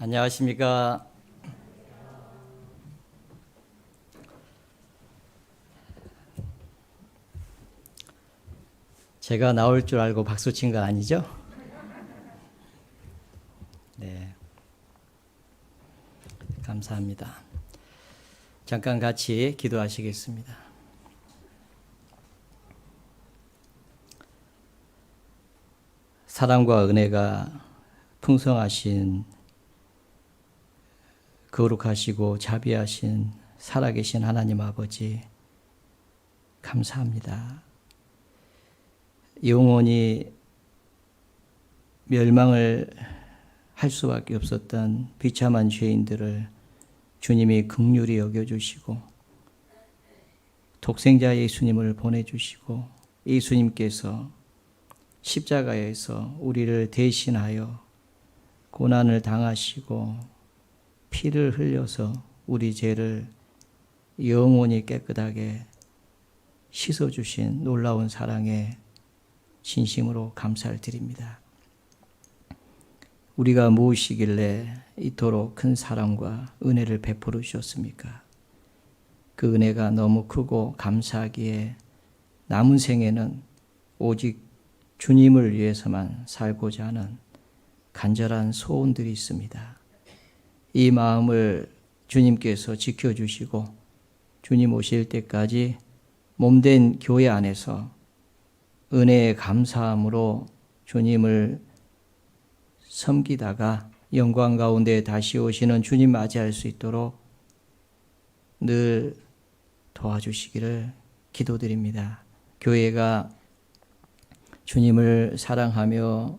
안녕하십니까. 제가 나올 줄 알고 박수 친 거 아니죠? 네. 감사합니다. 잠깐 같이 기도하시겠습니다. 사랑과 은혜가 풍성하신 거룩하시고 자비하신 살아계신 하나님 아버지 감사합니다. 영원히 멸망을 할 수밖에 없었던 비참한 죄인들을 주님이 긍휼히 여겨주시고 독생자 예수님을 보내주시고 예수님께서 십자가에서 우리를 대신하여 고난을 당하시고 피를 흘려서 우리 죄를 영원히 깨끗하게 씻어주신 놀라운 사랑에 진심으로 감사를 드립니다. 우리가 무엇이길래 이토록 큰 사랑과 은혜를 베풀어 주셨습니까? 그 은혜가 너무 크고 감사하기에 남은 생에는 오직 주님을 위해서만 살고자 하는 간절한 소원들이 있습니다. 이 마음을 주님께서 지켜주시고 주님 오실 때까지 몸된 교회 안에서 은혜의 감사함으로 주님을 섬기다가 영광 가운데 다시 오시는 주님 맞이할 수 있도록 늘 도와주시기를 기도드립니다. 교회가 주님을 사랑하며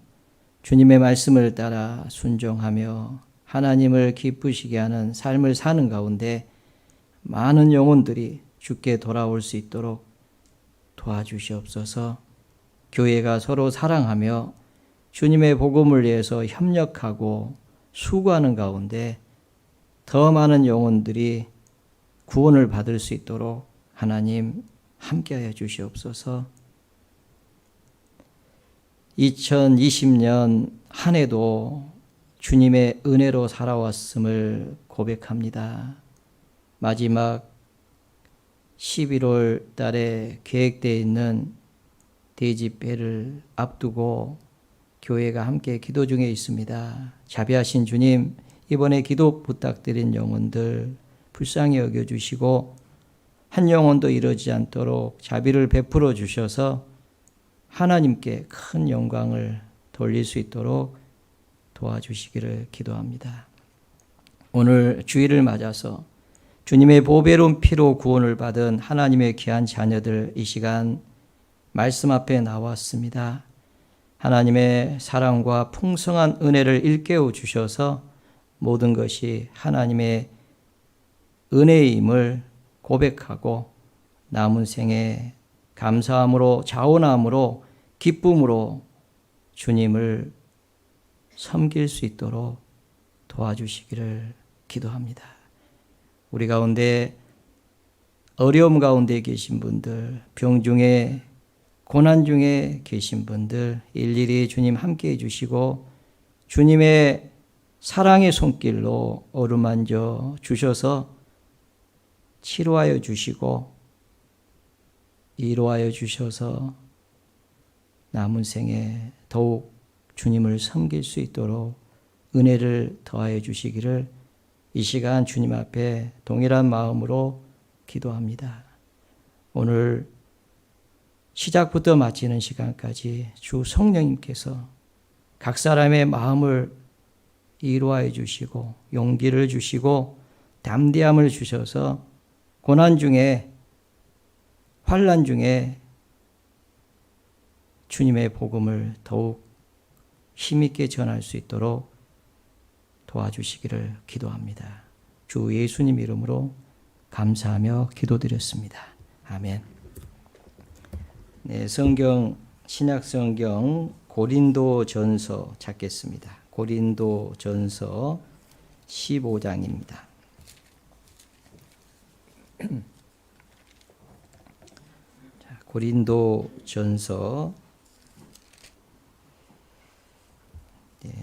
주님의 말씀을 따라 순종하며 하나님을 기쁘시게 하는 삶을 사는 가운데 많은 영혼들이 주께 돌아올 수 있도록 도와주시옵소서. 교회가 서로 사랑하며 주님의 복음을 위해서 협력하고 수고하는 가운데 더 많은 영혼들이 구원을 받을 수 있도록 하나님 함께하여 주시옵소서. 2020년 한 해도 주님의 은혜로 살아왔음을 고백합니다. 마지막 11월 달에 계획되어 있는 대집회를 앞두고 교회가 함께 기도 중에 있습니다. 자비하신 주님, 이번에 기도 부탁드린 영혼들 불쌍히 여겨주시고 한 영혼도 이러지 않도록 자비를 베풀어 주셔서 하나님께 큰 영광을 돌릴 수 있도록 도와주시기를 기도합니다. 오늘 주일을 맞아서 주님의 보배로운 피로 구원을 받은 하나님의 귀한 자녀들 이 시간 말씀 앞에 나왔습니다. 하나님의 사랑과 풍성한 은혜를 일깨워 주셔서 모든 것이 하나님의 은혜임을 고백하고 남은 생에 감사함으로 자원함으로 기쁨으로 주님을 섬길 수 있도록 도와주시기를 기도합니다. 우리 가운데 어려움 가운데 계신 분들, 병 중에 고난 중에 계신 분들 일일이 주님 함께 해주시고 주님의 사랑의 손길로 어루만져 주셔서 치료하여 주시고 위로하여 주셔서 남은 생에 더욱 주님을 섬길 수 있도록 은혜를 더하여 주시기를 이 시간 주님 앞에 동일한 마음으로 기도합니다. 오늘 시작부터 마치는 시간까지 주 성령님께서 각 사람의 마음을 위로하여 주시고 용기를 주시고 담대함을 주셔서 고난 중에 환난 중에 주님의 복음을 더욱 힘있게 전할 수 있도록 도와주시기를 기도합니다. 주 예수님 이름으로 감사하며 기도드렸습니다. 아멘. 네, 성경 신약 성경 고린도전서 찾겠습니다. 고린도전서 15장입니다. 고린도전서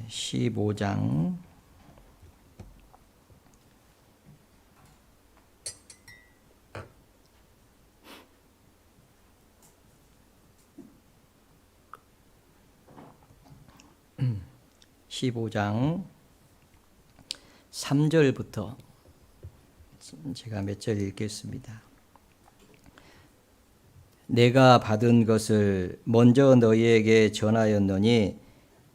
15장 15장 3절부터 제가 몇 절 읽겠습니다. 내가 받은 것을 먼저 너희에게 전하였노니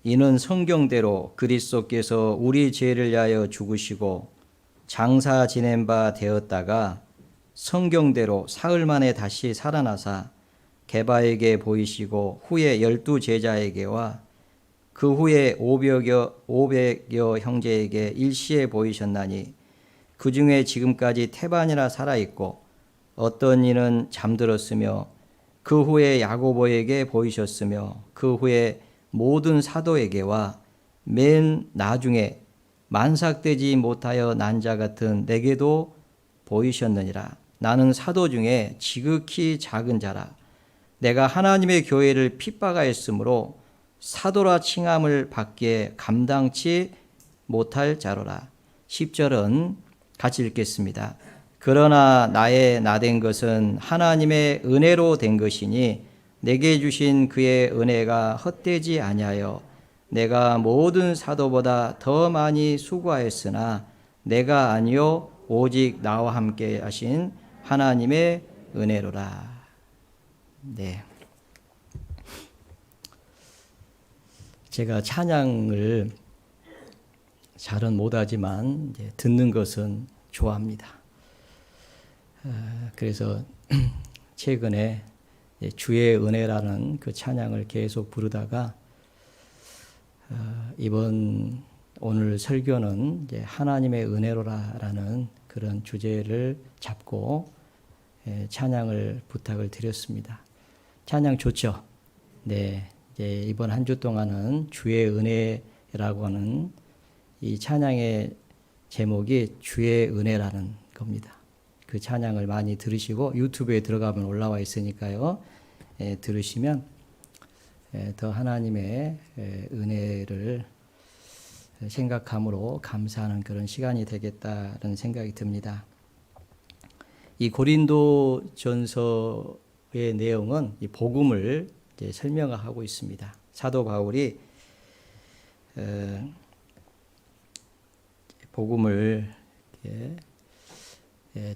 이는 성경대로 그리스도께서 우리 죄를 위하여 죽으시고 장사 지낸 바 되었다가 성경대로 사흘 만에 다시 살아나사 게바에게 보이시고 후에 12 제자에게와 그 후에 500여 형제에게 일시에 보이셨나니 그 중에 지금까지 태반이나 살아있고 어떤 이는 잠들었으며 그 후에 야고보에게 보이셨으며 그 후에 모든 사도에게와 맨 나중에 만삭되지 못하여 난 자 같은 내게도 보이셨느니라. 나는 사도 중에 지극히 작은 자라. 내가 하나님의 교회를 핍박하였으므로 사도라 칭함을 받기에 감당치 못할 자로라. 10절은 같이 읽겠습니다. 그러나 나의 나된 것은 하나님의 은혜로 된 것이니 내게 주신 그의 은혜가 헛되지 아니하여 내가 모든 사도보다 더 많이 수고하였으나 내가 아니요 오직 나와 함께 하신 하나님의 은혜로라. 네. 제가 찬양을 잘은 못하지만 듣는 것은 좋아합니다. 그래서 최근에 주의 은혜라는 그 찬양을 계속 부르다가 이번 오늘 설교는 이제 하나님의 은혜로라라는 그런 주제를 잡고 찬양을 부탁을 드렸습니다. 찬양 좋죠? 네. 이제 이번 한 주 동안은 주의 은혜라고 하는 이 찬양의 제목이 주의 은혜라는 겁니다. 그 찬양을 많이 들으시고 유튜브에 들어가면 올라와 있으니까요. 들으시면 더 하나님의 은혜를 생각함으로 감사하는 그런 시간이 되겠다는 생각이 듭니다. 이 고린도전서의 내용은 이 복음을 이제 설명하고 있습니다. 사도 바울이 복음을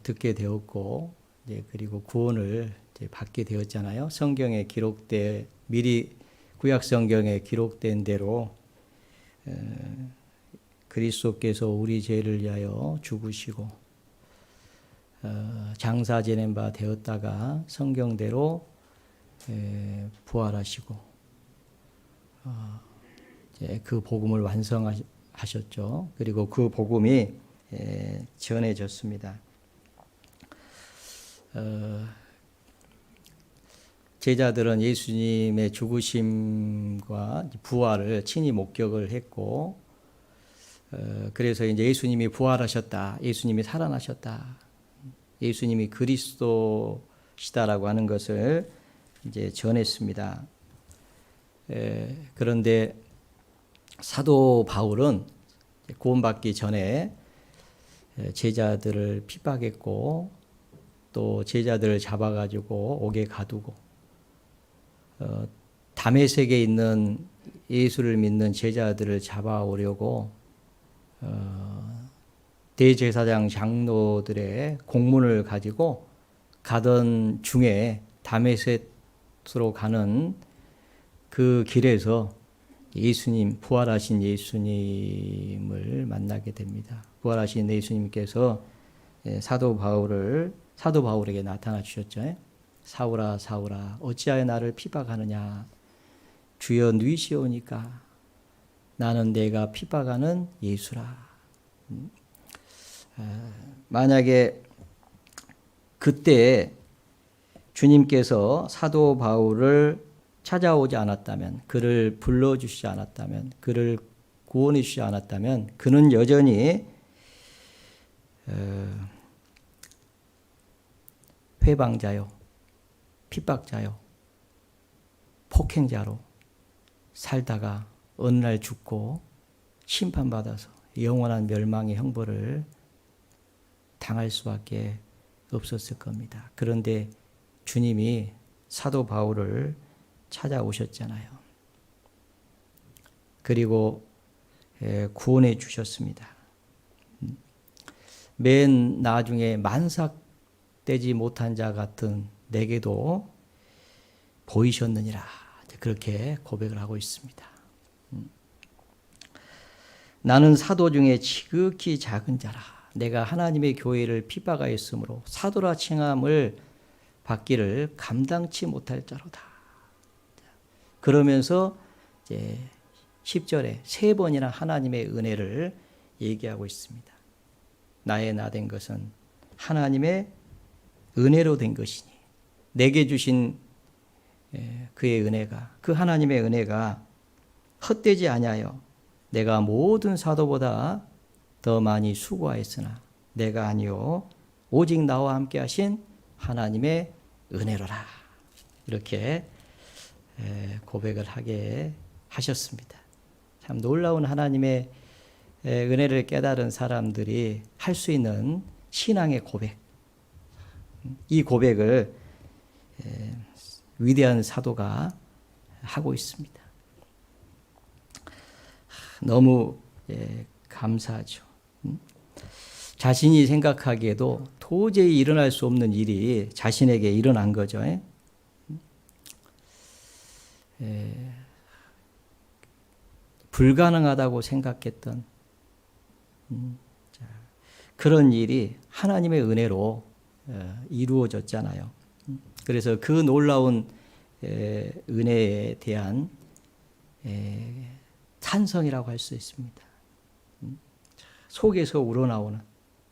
듣게 되었고 그리고 구원을 받게 되었잖아요. 성경에 기록돼 미리 구약 성경에 기록된 대로 그리스도께서 우리 죄를 위하여 죽으시고 장사 지낸 바 되었다가 성경대로 부활하시고 그 복음을 완성하셨죠. 그리고 그 복음이 전해졌습니다. 제자들은 예수님의 죽으심과 부활을 친히 목격을 했고, 그래서 이제 예수님이 부활하셨다, 예수님이 살아나셨다, 예수님이 그리스도시다라고 하는 것을 이제 전했습니다. 그런데 사도 바울은 구원받기 전에 제자들을 핍박했고 또 제자들을 잡아가지고 옥에 가두고 다메섹에 있는 예수를 믿는 제자들을 잡아오려고 대제사장 장로들의 공문을 가지고 가던 중에 다메섹으로 가는 그 길에서 예수님, 부활하신 예수님을 만나게 됩니다. 부활하신 예수님께서 사도 바울에게 나타나 주셨죠. 사울아 사울아 어찌하여 나를 핍박하느냐. 주여 누이시오니까 나는 내가 핍박하는 예수라. 만약에 그때 주님께서 사도 바울을 찾아오지 않았다면, 그를 불러주시지 않았다면, 그를 구원해 주시지 않았다면 그는 여전히 회방자요, 핍박자요, 폭행자로 살다가 어느 날 죽고 심판받아서 영원한 멸망의 형벌을 당할 수밖에 없었을 겁니다. 그런데 주님이 사도 바울을 찾아오셨잖아요. 그리고 구원해 주셨습니다. 맨 나중에 만삭되지 못한 자 같은 내게도 보이셨느니라. 그렇게 고백을 하고 있습니다. 나는 사도 중에 지극히 작은 자라. 내가 하나님의 교회를 핍박하였으므로 사도라 칭함을 받기를 감당치 못할 자로다. 그러면서 이제 10절에 3번이나 하나님의 은혜를 얘기하고 있습니다. 나의 나 된 것은 하나님의 은혜로 된 것이니 내게 주신 그의 은혜가, 그 하나님의 은혜가 헛되지 아니하여 내가 모든 사도보다 더 많이 수고하였으나 내가 아니요 오직 나와 함께 하신 하나님의 은혜로라. 이렇게 고백을 하게 하셨습니다. 참 놀라운 하나님의 은혜를 깨달은 사람들이 할 수 있는 신앙의 고백, 이 고백을 위대한 사도가 하고 있습니다. 너무 감사하죠. 자신이 생각하기에도 도저히 일어날 수 없는 일이 자신에게 일어난 거죠. 불가능하다고 생각했던 그런 일이 하나님의 은혜로 이루어졌잖아요. 그래서 그 놀라운 은혜에 대한 찬성이라고 할 수 있습니다. 속에서 우러나오는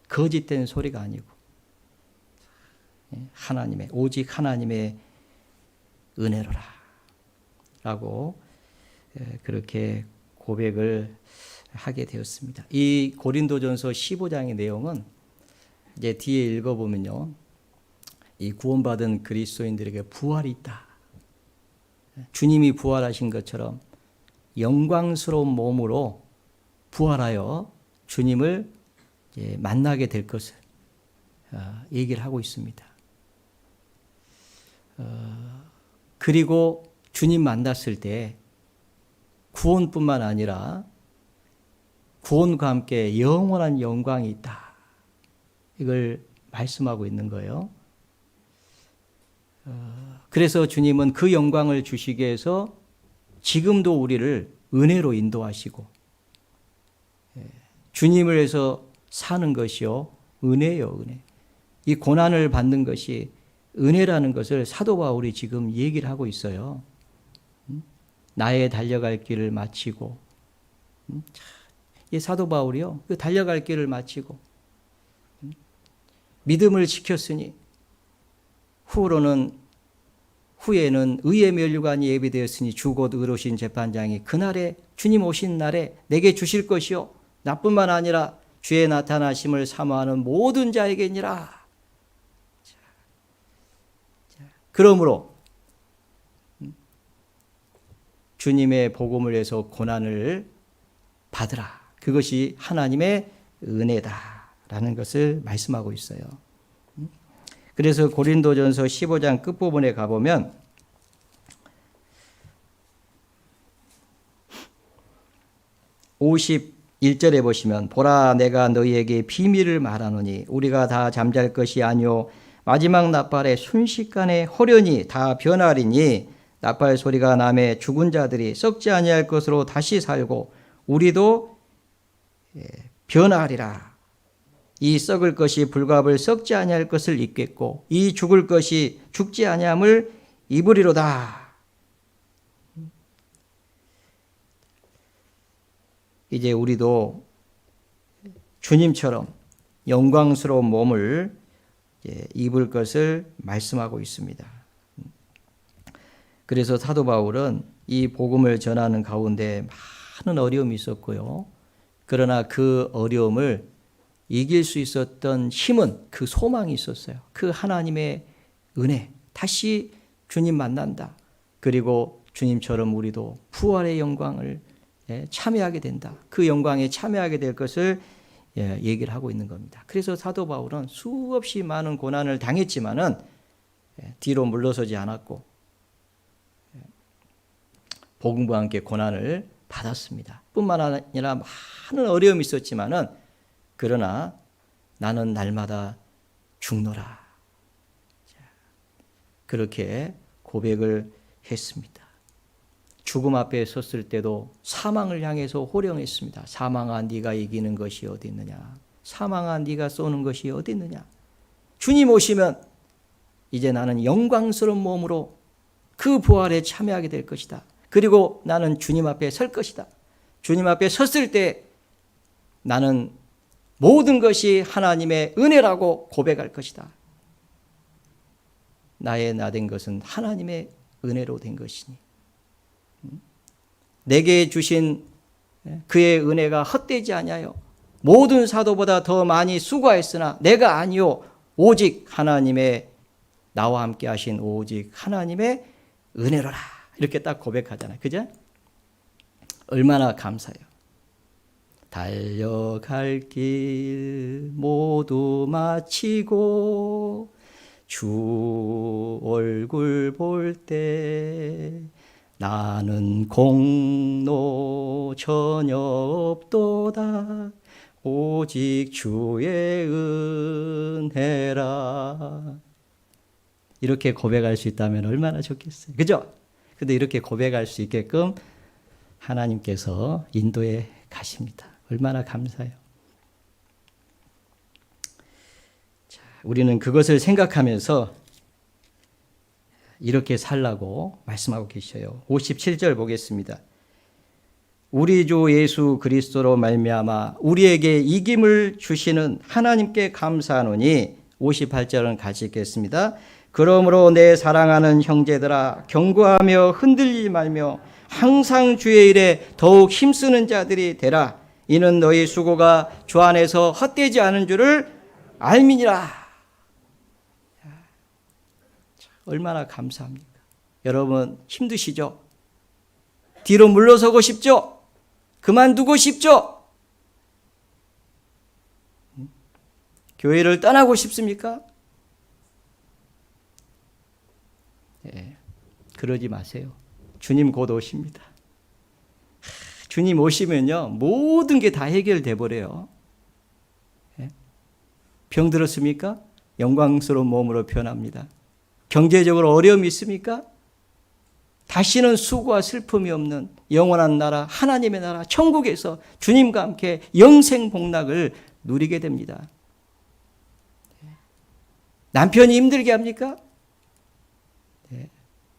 거짓된 소리가 아니고 하나님의, 오직 하나님의 은혜로라 라고 그렇게 고백을 하게 되었습니다. 이 고린도전서 15장의 내용은 이제 뒤에 읽어보면요, 이 구원받은 그리스도인들에게 부활이 있다. 주님이 부활하신 것처럼 영광스러운 몸으로 부활하여 주님을 만나게 될 것을 얘기를 하고 있습니다. 그리고 주님 만났을 때 구원뿐만 아니라 구원과 함께 영원한 영광이 있다. 이걸 말씀하고 있는 거예요. 그래서 주님은 그 영광을 주시기 위해서 지금도 우리를 은혜로 인도하시고, 주님을 위해서 사는 것이요 은혜요 은혜. 이 고난을 받는 것이 은혜라는 것을 사도 바울이 지금 얘기를 하고 있어요. 나의 달려갈 길을 마치고, 이 사도 바울이요 그 달려갈 길을 마치고 믿음을 지켰으니 후에는 의의 면류관이 예비되었으니 주 곧 의로우신 재판장이 그날에 주님 오신 날에 내게 주실 것이요 나뿐만 아니라 주의 나타나심을 사모하는 모든 자에게니라. 그러므로 주님의 복음을 위해서 고난을 받으라. 그것이 하나님의 은혜다라는 것을 말씀하고 있어요. 그래서 고린도전서 15장 끝부분에 가보면 (51절에) 보시면 보라 내가 너희에게 비밀을 말하노니 우리가 다 잠잘 것이 아니요 마지막 나팔에 순식간에 호련히 다 변하리니 나팔 소리가 나매 죽은 자들이 썩지 아니할 것으로 다시 살고 우리도 변하리라. 이 썩을 것이 불갑을 썩지 아니할 것을 입겠고 이 죽을 것이 죽지 아니함을 입으리로다. 이제 우리도 주님처럼 영광스러운 몸을 입을 것을 말씀하고 있습니다. 그래서 사도 바울은 이 복음을 전하는 가운데 많은 어려움이 있었고요. 그러나 그 어려움을 이길 수 있었던 힘은 그 소망이 있었어요. 그 하나님의 은혜, 다시 주님 만난다. 그리고 주님처럼 우리도 부활의 영광을 참여하게 된다. 그 영광에 참여하게 될 것을 얘기를 하고 있는 겁니다. 그래서 사도 바울은 수없이 많은 고난을 당했지만은 뒤로 물러서지 않았고 복음과 함께 고난을 받았습니다. 뿐만 아니라 많은 어려움이 있었지만은 그러나 나는 날마다 죽노라. 그렇게 고백을 했습니다. 죽음 앞에 섰을 때도 사망을 향해서 호령했습니다. 사망아 네가 이기는 것이 어디 있느냐. 사망아 네가 쏘는 것이 어디 있느냐. 주님 오시면 이제 나는 영광스러운 몸으로 그 부활에 참여하게 될 것이다. 그리고 나는 주님 앞에 설 것이다. 주님 앞에 섰을 때 나는 모든 것이 하나님의 은혜라고 고백할 것이다. 나의 나 된 것은 하나님의 은혜로 된 것이니 내게 주신 그의 은혜가 헛되지 아니하여 모든 사도보다 더 많이 수고하였으나 내가 아니요 오직 하나님의 나와 함께 하신 오직 하나님의 은혜로라. 이렇게 딱 고백하잖아요. 그죠? 얼마나 감사해요. 달려갈 길 모두 마치고 주 얼굴 볼 때 나는 공로 전혀 없도다 오직 주의 은혜라. 이렇게 고백할 수 있다면 얼마나 좋겠어요. 그죠? 근데 이렇게 고백할 수 있게끔 하나님께서 인도해 가십니다. 얼마나 감사해요. 자, 우리는 그것을 생각하면서 이렇게 살라고 말씀하고 계셔요. 57절 보겠습니다. 우리 주 예수 그리스도로 말미암아 우리에게 이김을 주시는 하나님께 감사하노니 58절은 같이 읽겠습니다. 그러므로 내 사랑하는 형제들아 경고하며 흔들리지 말며 항상 주의 일에 더욱 힘쓰는 자들이 되라. 이는 너희 수고가 주 안에서 헛되지 않은 줄을 알미니라. 얼마나 감사합니까? 여러분 힘드시죠? 뒤로 물러서고 싶죠? 그만두고 싶죠? 교회를 떠나고 싶습니까? 네, 그러지 마세요. 주님 곧 오십니다. 주님 오시면요 모든 게 다 해결돼 버려요. 병 들었습니까? 영광스러운 몸으로 변합니다. 경제적으로 어려움이 있습니까? 다시는 수고와 슬픔이 없는 영원한 나라 하나님의 나라 천국에서 주님과 함께 영생 복락을 누리게 됩니다. 남편이 힘들게 합니까?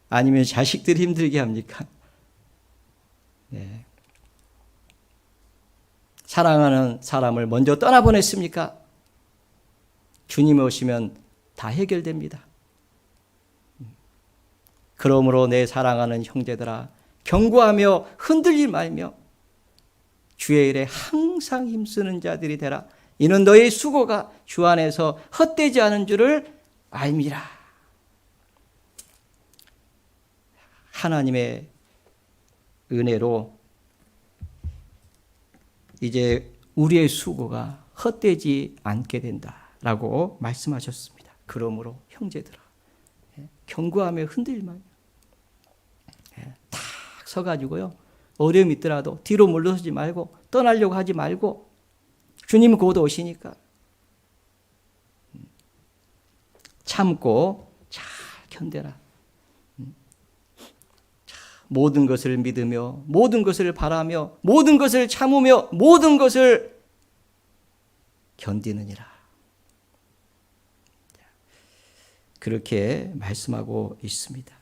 아니면 자식들이 힘들게 합니까? 사랑하는 사람을 먼저 떠나보냈습니까? 주님이 오시면 다 해결됩니다. 그러므로 내 사랑하는 형제들아 경고하며 흔들리지 말며 주의 일에 항상 힘쓰는 자들이 되라. 이는 너의 수고가 주 안에서 헛되지 않은 줄을 알미라. 하나님의 은혜로 이제 우리의 수고가 헛되지 않게 된다라고 말씀하셨습니다. 그러므로 형제들아 경고하며 흔들리지 말며 탁 서가지고요 어려움이 있더라도 뒤로 물러서지 말고 떠나려고 하지 말고 주님 곧 오시니까 참고 잘 견뎌라. 모든 것을 믿으며 모든 것을 바라며 모든 것을 참으며 모든 것을 견디느니라. 그렇게 말씀하고 있습니다.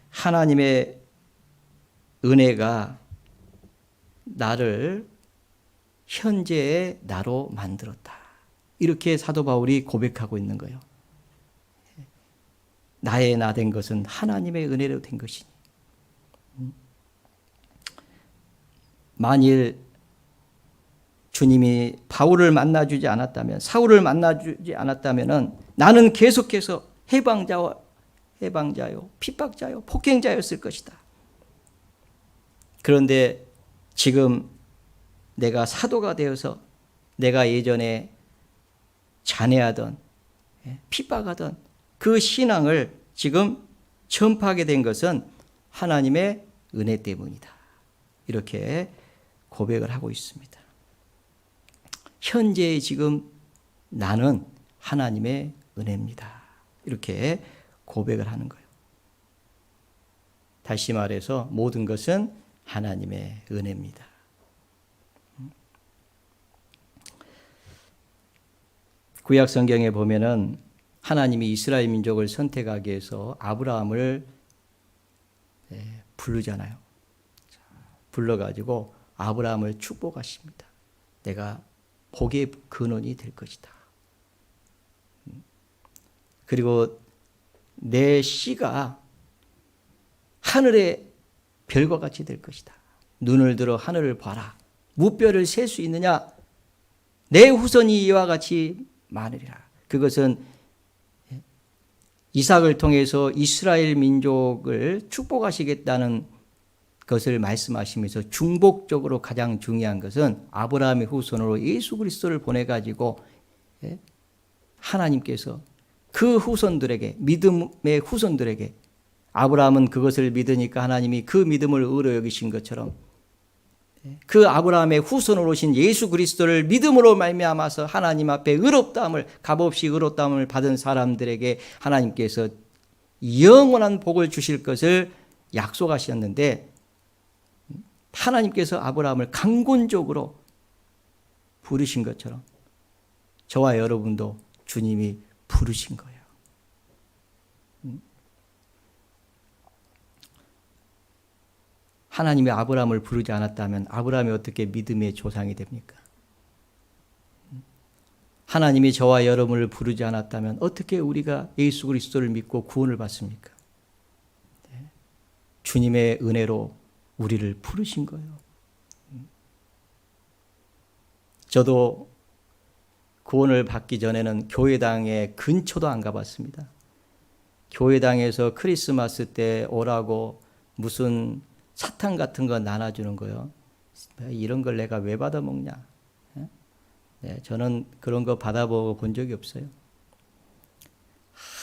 하나님의 은혜가 나를 현재의 나로 만들었다. 이렇게 사도 바울이 고백하고 있는 거예요. 나의 나 된 것은 하나님의 은혜로 된 것이니. 만일 주님이 바울을 만나주지 않았다면, 사울을 만나주지 않았다면 나는 계속해서 해방자요, 핍박자요, 폭행자였을 것이다. 그런데 지금 내가 사도가 되어서 내가 예전에 잔해하던, 핍박하던 그 신앙을 지금 전파하게 된 것은 하나님의 은혜 때문이다. 이렇게 고백을 하고 있습니다. 현재 지금 나는 하나님의 은혜입니다. 이렇게 고백을 하는 거예요. 다시 말해서 모든 것은 하나님의 은혜입니다. 구약 성경에 보면은 하나님이 이스라엘 민족을 선택하기 위해서 아브라함을 부르잖아요. 불러가지고 아브라함을 축복하십니다. 내가 복의 근원이 될 것이다. 그리고 내 씨가 하늘의 별과 같이 될 것이다. 눈을 들어 하늘을 봐라. 무뼈를 셀 수 있느냐? 내 후손이 이와 같이 많으리라. 그것은 이삭을 통해서 이스라엘 민족을 축복하시겠다는 것을 말씀하시면서 중복적으로 가장 중요한 것은 아브라함의 후손으로 예수 그리스도를 보내가지고 하나님께서 그 후손들에게, 믿음의 후손들에게, 아브라함은 그것을 믿으니까 하나님이 그 믿음을 의로 여기신 것처럼 그 아브라함의 후손으로 오신 예수 그리스도를 믿음으로 말미암아서 하나님 앞에 의롭다함을, 값없이 의롭다함을 받은 사람들에게 하나님께서 영원한 복을 주실 것을 약속하셨는데, 하나님께서 아브라함을 강권적으로 부르신 것처럼 저와 여러분도 주님이 부르신 거예요. 하나님이 아브라함을 부르지 않았다면 아브라함이 어떻게 믿음의 조상이 됩니까? 하나님이 저와 여러분을 부르지 않았다면 어떻게 우리가 예수 그리스도를 믿고 구원을 받습니까? 주님의 은혜로 우리를 부르신 거예요. 저도 구원을 받기 전에는 교회당에 근처도 안 가봤습니다. 교회당에서 크리스마스 때 오라고 무슨 사탕 같은 거 나눠주는 거요. 이런 걸 내가 왜 받아먹냐. 네, 저는 그런 거 받아보고 본 적이 없어요.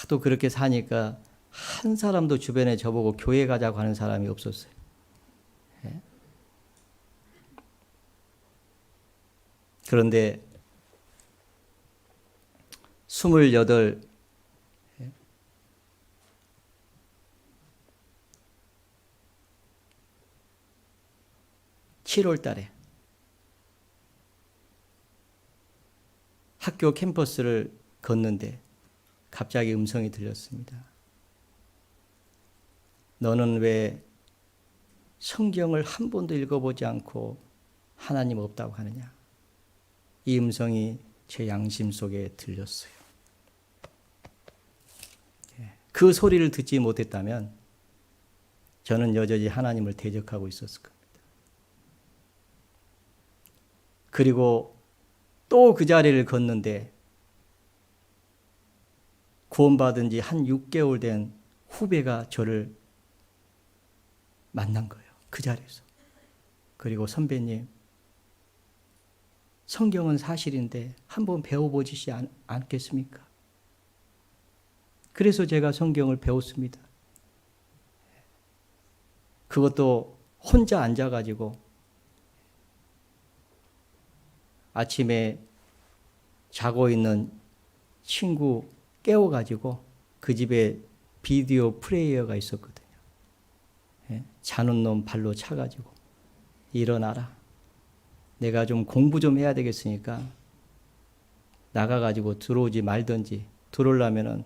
하도 그렇게 사니까 한 사람도 주변에 저보고 교회 가자고 하는 사람이 없었어요. 네. 그런데 28 7월 달에 학교 캠퍼스를 걷는데 갑자기 음성이 들렸습니다. 너는 왜 성경을 한 번도 읽어보지 않고 하나님 없다고 하느냐? 이 음성이 제 양심 속에 들렸어요. 그 소리를 듣지 못했다면 저는 여전히 하나님을 대적하고 있었을 겁니다. 그리고 또 그 자리를 걷는데 구원받은 지 한 6개월 된 후배가 저를 만난 거예요. 그 자리에서. 그리고 선배님, 성경은 사실인데 한번 배워보시지 않겠습니까? 그래서 제가 성경을 배웠습니다. 그것도 혼자 앉아가지고 아침에 자고 있는 친구 깨워가지고 그 집에 비디오 플레이어가 있었거든요. 자는 놈 발로 차가지고 일어나라. 내가 좀 공부 좀 해야 되겠으니까 나가가지고 들어오지 말든지, 들어오려면은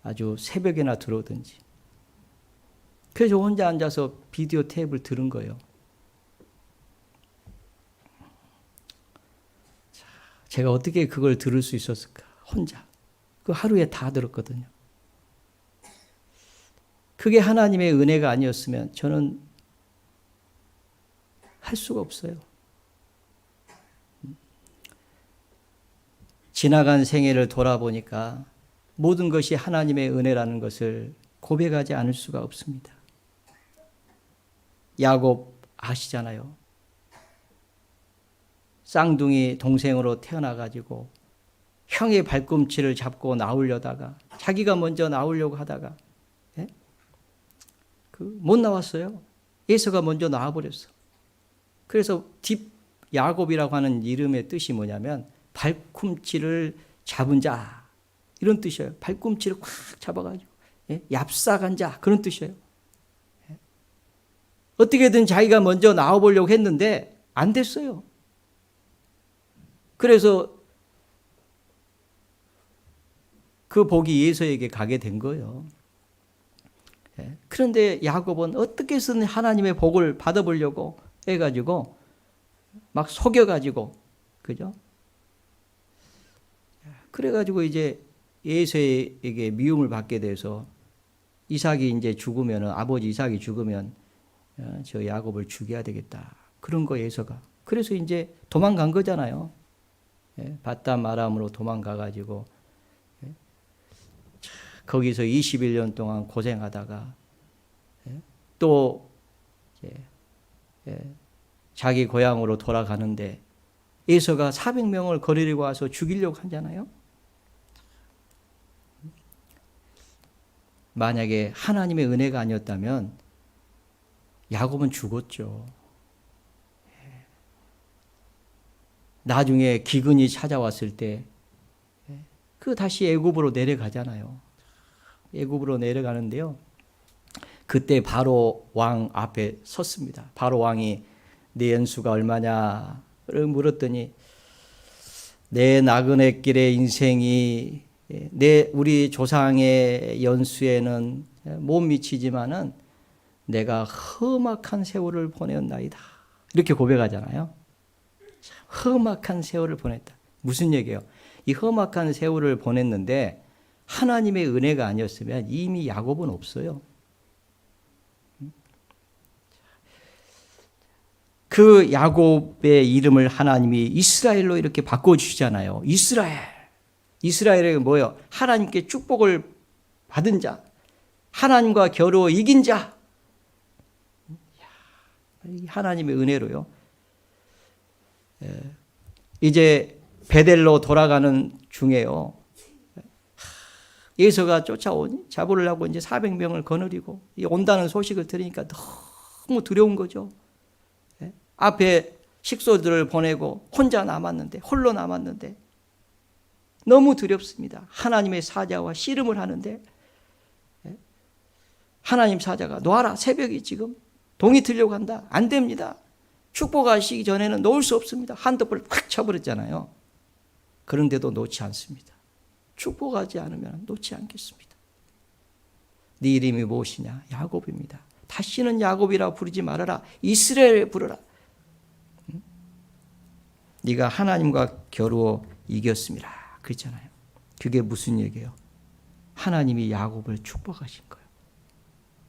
아주 새벽에나 들어오든지. 그래서 혼자 앉아서 비디오 테이프를 들은 거예요. 제가 어떻게 그걸 들을 수 있었을까? 혼자. 그 하루에 다 들었거든요. 그게 하나님의 은혜가 아니었으면 저는 할 수가 없어요. 지나간 생애를 돌아보니까 모든 것이 하나님의 은혜라는 것을 고백하지 않을 수가 없습니다. 야곱 아시잖아요. 쌍둥이 동생으로 태어나가지고 형의 발꿈치를 잡고 나오려다가 자기가 먼저 나오려고 하다가 못 나왔어요. 에서가 먼저 나와버렸어. 그래서 야곱이라고 하는 이름의 뜻이 뭐냐면 발꿈치를 잡은 자, 이런 뜻이에요. 발꿈치를 꽉 잡아가지고 얍삭한 자, 그런 뜻이에요. 어떻게든 자기가 먼저 나와보려고 했는데 안 됐어요. 그래서 그 복이 에서에게 가게 된 거예요. 그런데 야곱은 어떻게 해서든 하나님의 복을 받아보려고 해가지고 막 속여가지고, 그죠? 그래가지고 이제 에서에게 미움을 받게 돼서 이삭이 이제 죽으면, 아버지 이삭이 죽으면 저 야곱을 죽여야 되겠다, 그런 거 에서가. 그래서 이제 도망간 거잖아요. 바담 아람으로 도망가가지고 거기서 21년 동안 고생하다가 또 자기 고향으로 돌아가는데 에서가 400명을 거느리고 와서 죽이려고 하잖아요. 만약에 하나님의 은혜가 아니었다면 야곱은 죽었죠. 나중에 기근이 찾아왔을 때 그 다시 애굽으로 내려가잖아요. 애굽으로 내려가는데요. 그때 바로 왕 앞에 섰습니다. 바로 왕이 네 연수가 얼마냐를 물었더니 내 나그네 길의 인생이 우리 조상의 연수에는 못 미치지만은 내가 험악한 세월을 보내었나이다, 이렇게 고백하잖아요. 험악한 세월을 보냈다. 무슨 얘기예요? 이 험악한 세월을 보냈는데 하나님의 은혜가 아니었으면 이미 야곱은 없어요. 그 야곱의 이름을 하나님이 이스라엘로 이렇게 바꿔주시잖아요. 이스라엘이 뭐예요? 하나님께 축복을 받은 자, 하나님과 겨루어 이긴 자. 하나님의 은혜로요. 이제 베델로 돌아가는 중에요. 에서가 잡으려고 이제 400명을 거느리고 온다는 소식을 들으니까 너무 두려운 거죠. 앞에 식소들을 보내고 홀로 남았는데 너무 두렵습니다. 하나님의 사자와 씨름을 하는데 하나님 사자가 놓아라, 새벽이 지금 동이 들려고 한다, 안 됩니다. 축복하시기 전에는 놓을 수 없습니다. 한꺼번에 확 쳐버렸잖아요. 그런데도 놓지 않습니다. 축복하지 않으면 놓지 않겠습니다. 네 이름이 무엇이냐? 야곱입니다. 다시는 야곱이라 부르지 말아라, 이스라엘 부르라. 네가 하나님과 겨루어 이겼습니다, 그랬잖아요. 그게 무슨 얘기예요? 하나님이 야곱을 축복하신 거예요.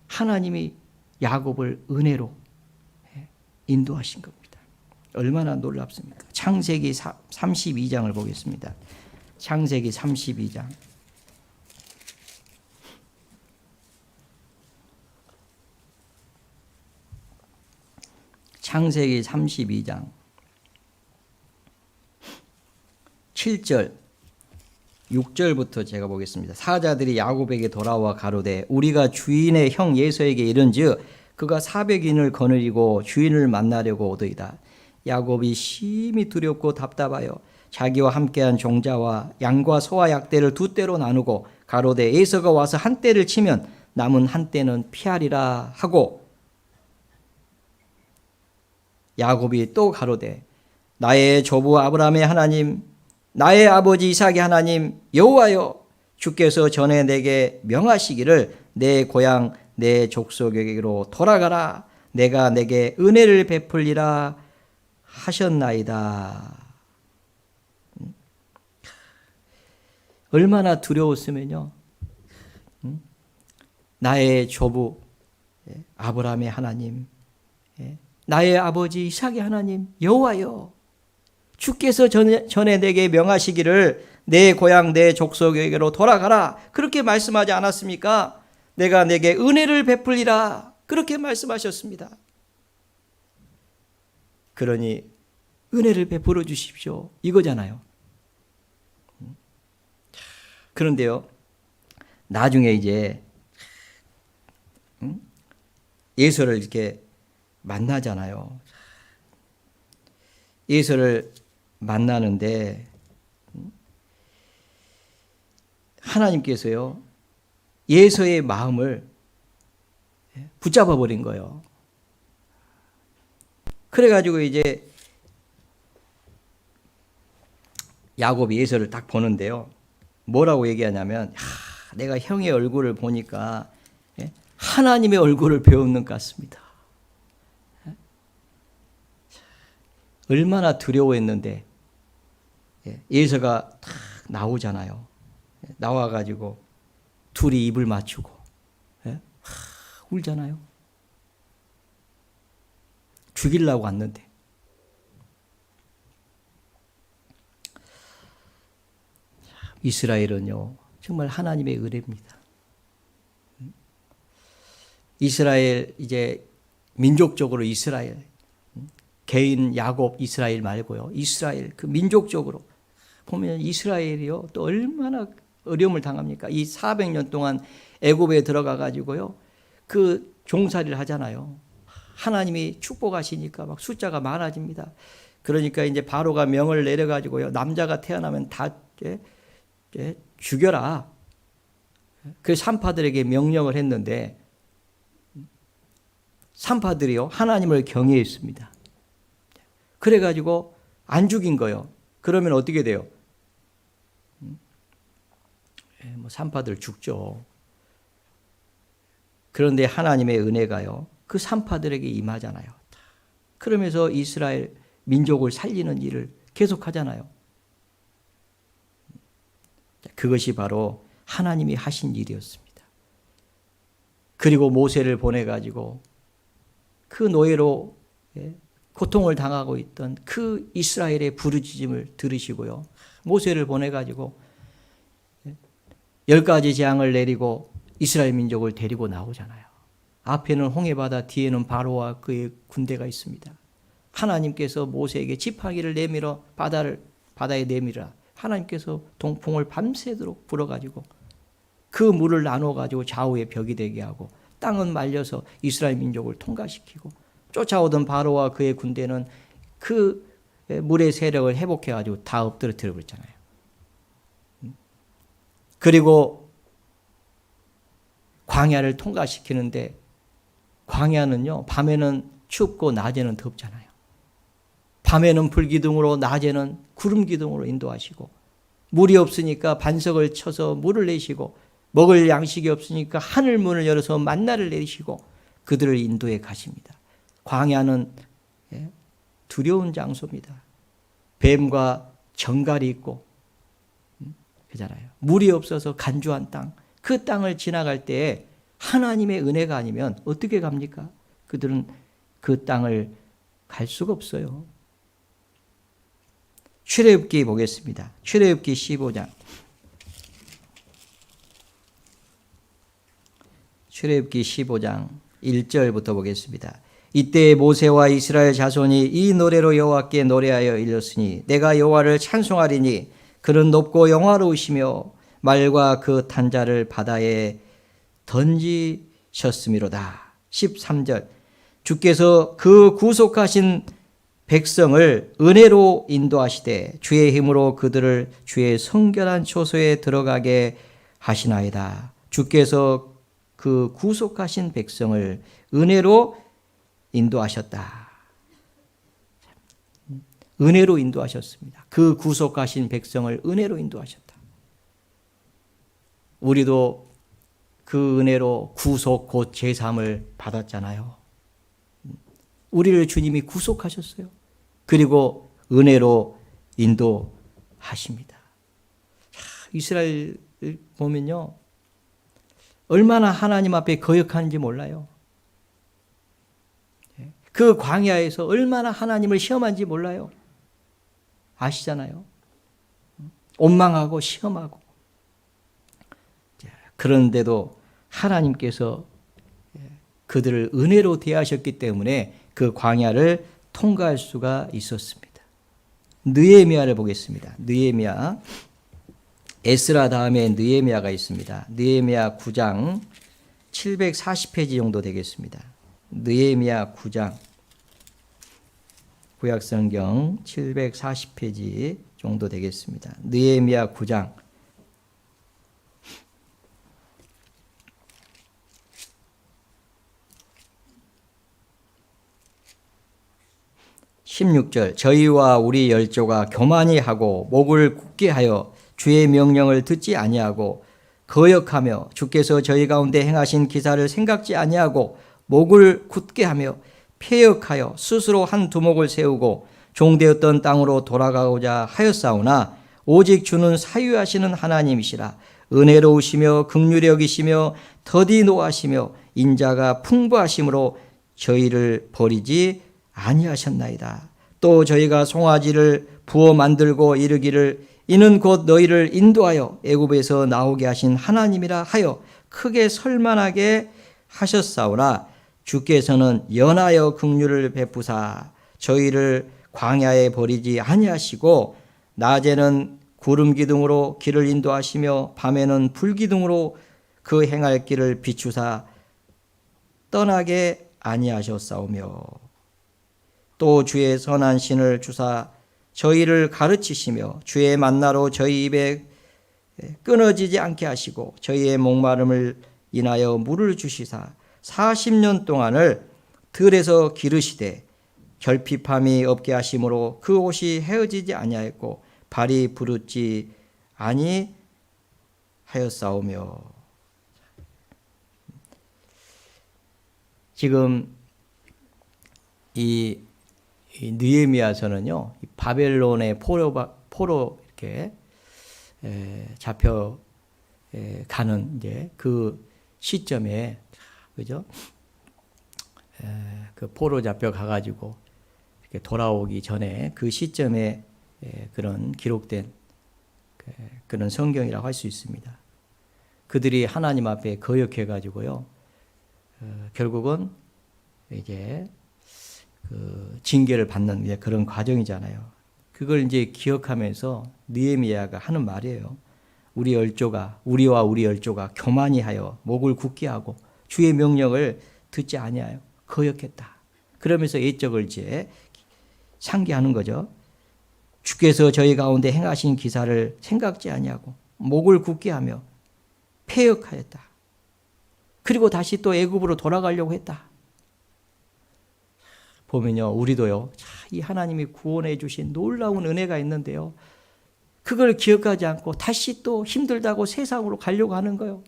하나님이 야곱을 은혜로 인도하신 겁니다. 얼마나 놀랍습니까? 창세기 32장을 보겠습니다. 창세기 32장. 창세기 32장 7절 6절부터 제가 보겠습니다. 사자들이 야곱에게 돌아와 가로되 우리가 주인의 형 에서에게 이른즉 그가 400인을 거느리고 주인을 만나려고 오더이다. 야곱이 심히 두렵고 답답하여 자기와 함께한 종자와 양과 소와 약대를 두 떼로 나누고 가로되 에서가 와서 한 떼를 치면 남은 한 떼는 피하리라 하고, 야곱이 또 가로되 나의 조부 아브라함의 하나님, 나의 아버지 이삭의 하나님 여호와여, 주께서 전에 내게 명하시기를 내 고향 내 족속에게로 돌아가라, 내가 내게 은혜를 베풀리라 하셨나이다. 얼마나 두려웠으면요. 나의 조부 아브라함의 하나님, 나의 아버지 이삭의 하나님 여호와여, 주께서 전에 내게 명하시기를 내 고향 내 족속에게로 돌아가라, 그렇게 말씀하지 않았습니까? 내가 내게 은혜를 베풀리라, 그렇게 말씀하셨습니다. 그러니 은혜를 베풀어 주십시오, 이거잖아요. 그런데요, 나중에 이제 예서를 이렇게 만나잖아요. 에서를 만나는데 하나님께서요, 에서의 마음을 붙잡아 버린 거예요. 그래가지고 이제 야곱이 에서를 딱 보는데요, 뭐라고 얘기하냐면, 내가 형의 얼굴을 보니까 하나님의 얼굴을 배우는 것 같습니다. 얼마나 두려워했는데 에서가 딱 나오잖아요. 나와가지고 둘이 입을 맞추고 울잖아요. 죽이려고 왔는데. 이스라엘은요, 정말 하나님의 은혜입니다. 이스라엘, 이제 민족적으로 이스라엘, 개인 야곱 이스라엘 말고요, 이스라엘, 그 민족적으로 보면 이스라엘이요, 또 얼마나 어려움을 당합니까? 이 400년 동안 애굽에 들어가 가지고요, 그 종살이를 하잖아요. 하나님이 축복하시니까 막 숫자가 많아집니다. 그러니까 이제 바로가 명을 내려 가지고요, 남자가 태어나면 다 죽여라. 그 산파들에게 명령을 했는데, 산파들이요, 하나님을 경외했습니다. 그래가지고 안 죽인 거예요. 그러면 어떻게 돼요? 산파들 죽죠. 그런데 하나님의 은혜가요, 그 산파들에게 임하잖아요. 그러면서 이스라엘 민족을 살리는 일을 계속하잖아요. 그것이 바로 하나님이 하신 일이었습니다. 그리고 모세를 보내가지고 그 노예로 고통을 당하고 있던 그 이스라엘의 부르짖음을 들으시고요, 모세를 보내가지고 10가지 재앙을 내리고 이스라엘 민족을 데리고 나오잖아요. 앞에는 홍해바다, 뒤에는 바로와 그의 군대가 있습니다. 하나님께서 모세에게 지팡이를 내밀어 바다에 내밀어, 하나님께서 동풍을 밤새도록 불어가지고 그 물을 나눠가지고 좌우에 벽이 되게 하고, 땅은 말려서 이스라엘 민족을 통과시키고, 쫓아오던 바로와 그의 군대는 그 물의 세력을 회복해가지고 다 엎드러뜨려 버렸잖아요. 그리고 광야를 통과시키는데, 광야는요, 밤에는 춥고 낮에는 덥잖아요. 밤에는 불기둥으로, 낮에는 구름기둥으로 인도하시고, 물이 없으니까 반석을 쳐서 물을 내시고, 먹을 양식이 없으니까 하늘문을 열어서 만나를 내리시고 그들을 인도해 가십니다. 광야는 두려운 장소입니다. 뱀과 정갈이 있고, 그잖아요. 물이 없어서 간주한 땅, 그 땅을 지나갈 때에 하나님의 은혜가 아니면 어떻게 갑니까? 그들은 그 땅을 갈 수가 없어요. 출애굽기 보겠습니다. 출애굽기 15장. 출애굽기 15장 1절부터 보겠습니다. 이때 모세와 이스라엘 자손이 이 노래로 여호와께 노래하여 일렀으니, 내가 여호와를 찬송하리니 그는 높고 영화로우시며 말과 그 탄자를 바다에 던지셨음이로다. 13절. 주께서 그 구속하신 백성을 은혜로 인도하시되 주의 힘으로 그들을 주의 성결한 초소에 들어가게 하시나이다. 주께서 그 구속하신 백성을 은혜로 인도하셨다. 은혜로 인도하셨습니다. 그 구속하신 백성을 은혜로 인도하셨다. 우리도 그 은혜로 구속 곧 제삼을 받았잖아요. 우리를 주님이 구속하셨어요. 그리고 은혜로 인도하십니다. 이스라엘 보면요, 얼마나 하나님 앞에 거역하는지 몰라요. 그 광야에서 얼마나 하나님을 시험한지 몰라요. 아시잖아요. 원망하고 시험하고. 그런데도 하나님께서 그들을 은혜로 대하셨기 때문에 그 광야를 통과할 수가 있었습니다. 느헤미야를 보겠습니다. 느헤미야. 에스라 다음에 느헤미야가 있습니다. 느헤미야 9장 740페이지 정도 되겠습니다. 느헤미야 9장 구약성경 740페이지 정도 되겠습니다. 느헤미야 9장 16절 저희와 우리 열조가 교만히 하고 목을 굳게 하여 주의 명령을 듣지 아니하고 거역하며 주께서 저희 가운데 행하신 기사를 생각지 아니하고 목을 굳게 하며 폐역하여 스스로 한 두목을 세우고 종되었던 땅으로 돌아가고자 하였사오나 오직 주는 사유하시는 하나님이시라. 은혜로우시며 긍휼히 여기시며 더디 노하시며 인자가 풍부하심으로 저희를 버리지 아니하셨나이다. 또 저희가 송아지를 부어 만들고 이르기를 이는 곧 너희를 인도하여 애굽에서 나오게 하신 하나님이라 하여 크게 설만하게 하셨사오나 주께서는 연하여 긍휼을 베푸사 저희를 광야에 버리지 아니하시고 낮에는 구름 기둥으로 길을 인도하시며 밤에는 불 기둥으로 그 행할 길을 비추사 떠나게 아니하셨사오며 또 주의 선한 신을 주사 저희를 가르치시며 주의 만나로 저희 입에 끊어지지 않게 하시고 저희의 목마름을 인하여 물을 주시사 40년 동안을 들에서 기르시되 결핍함이 없게 하심으로 그 옷이 헤어지지 아니하였고 발이 부르지 아니하였사오며. 지금 이 느헤미야서는요 바벨론의 포로 이렇게 잡혀 가는 이제 그 시점에 그죠? 그 포로 잡혀 가가지고 이렇게 돌아오기 전에 그 시점에 그런 기록된 그런 성경이라고 할 수 있습니다. 그들이 하나님 앞에 거역해가지고요 결국은 이제 그 징계를 받는 그런 과정이잖아요. 그걸 이제 기억하면서 느헤미야가 하는 말이에요. 우리와 우리 열조가 교만히 하여 목을 굳게 하고 주의 명령을 듣지 아니하여 거역했다. 그러면서 옛적을 이제 상기하는 거죠. 주께서 저희 가운데 행하신 기사를 생각지 아니하고 목을 굳게 하며 폐역하였다. 그리고 다시 또 애굽으로 돌아가려고 했다. 보면요, 우리도요, 이 하나님이 구원해 주신 놀라운 은혜가 있는데요, 그걸 기억하지 않고 다시 또 힘들다고 세상으로 가려고 하는 거예요.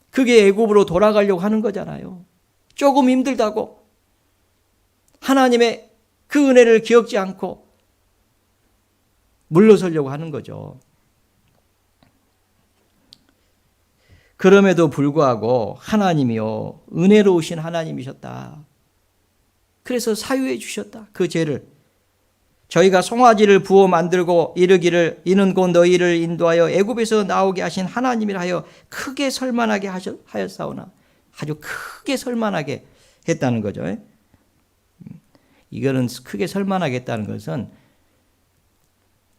그게 애굽으로 돌아가려고 하는 거잖아요. 조금 힘들다고 하나님의 그 은혜를 기억지 않고 물러서려고 하는 거죠. 그럼에도 불구하고 하나님이요 은혜로우신 하나님이셨다. 그래서 사유해 주셨다. 그 죄를. 저희가 송아지를 부어 만들고 이르기를 이는 곧 너희를 인도하여 애굽에서 나오게 하신 하나님이라 하여 크게 설만하게 하였사오나, 아주 크게 설만하게 했다는 거죠. 이거는 크게 설만하게 했다는 것은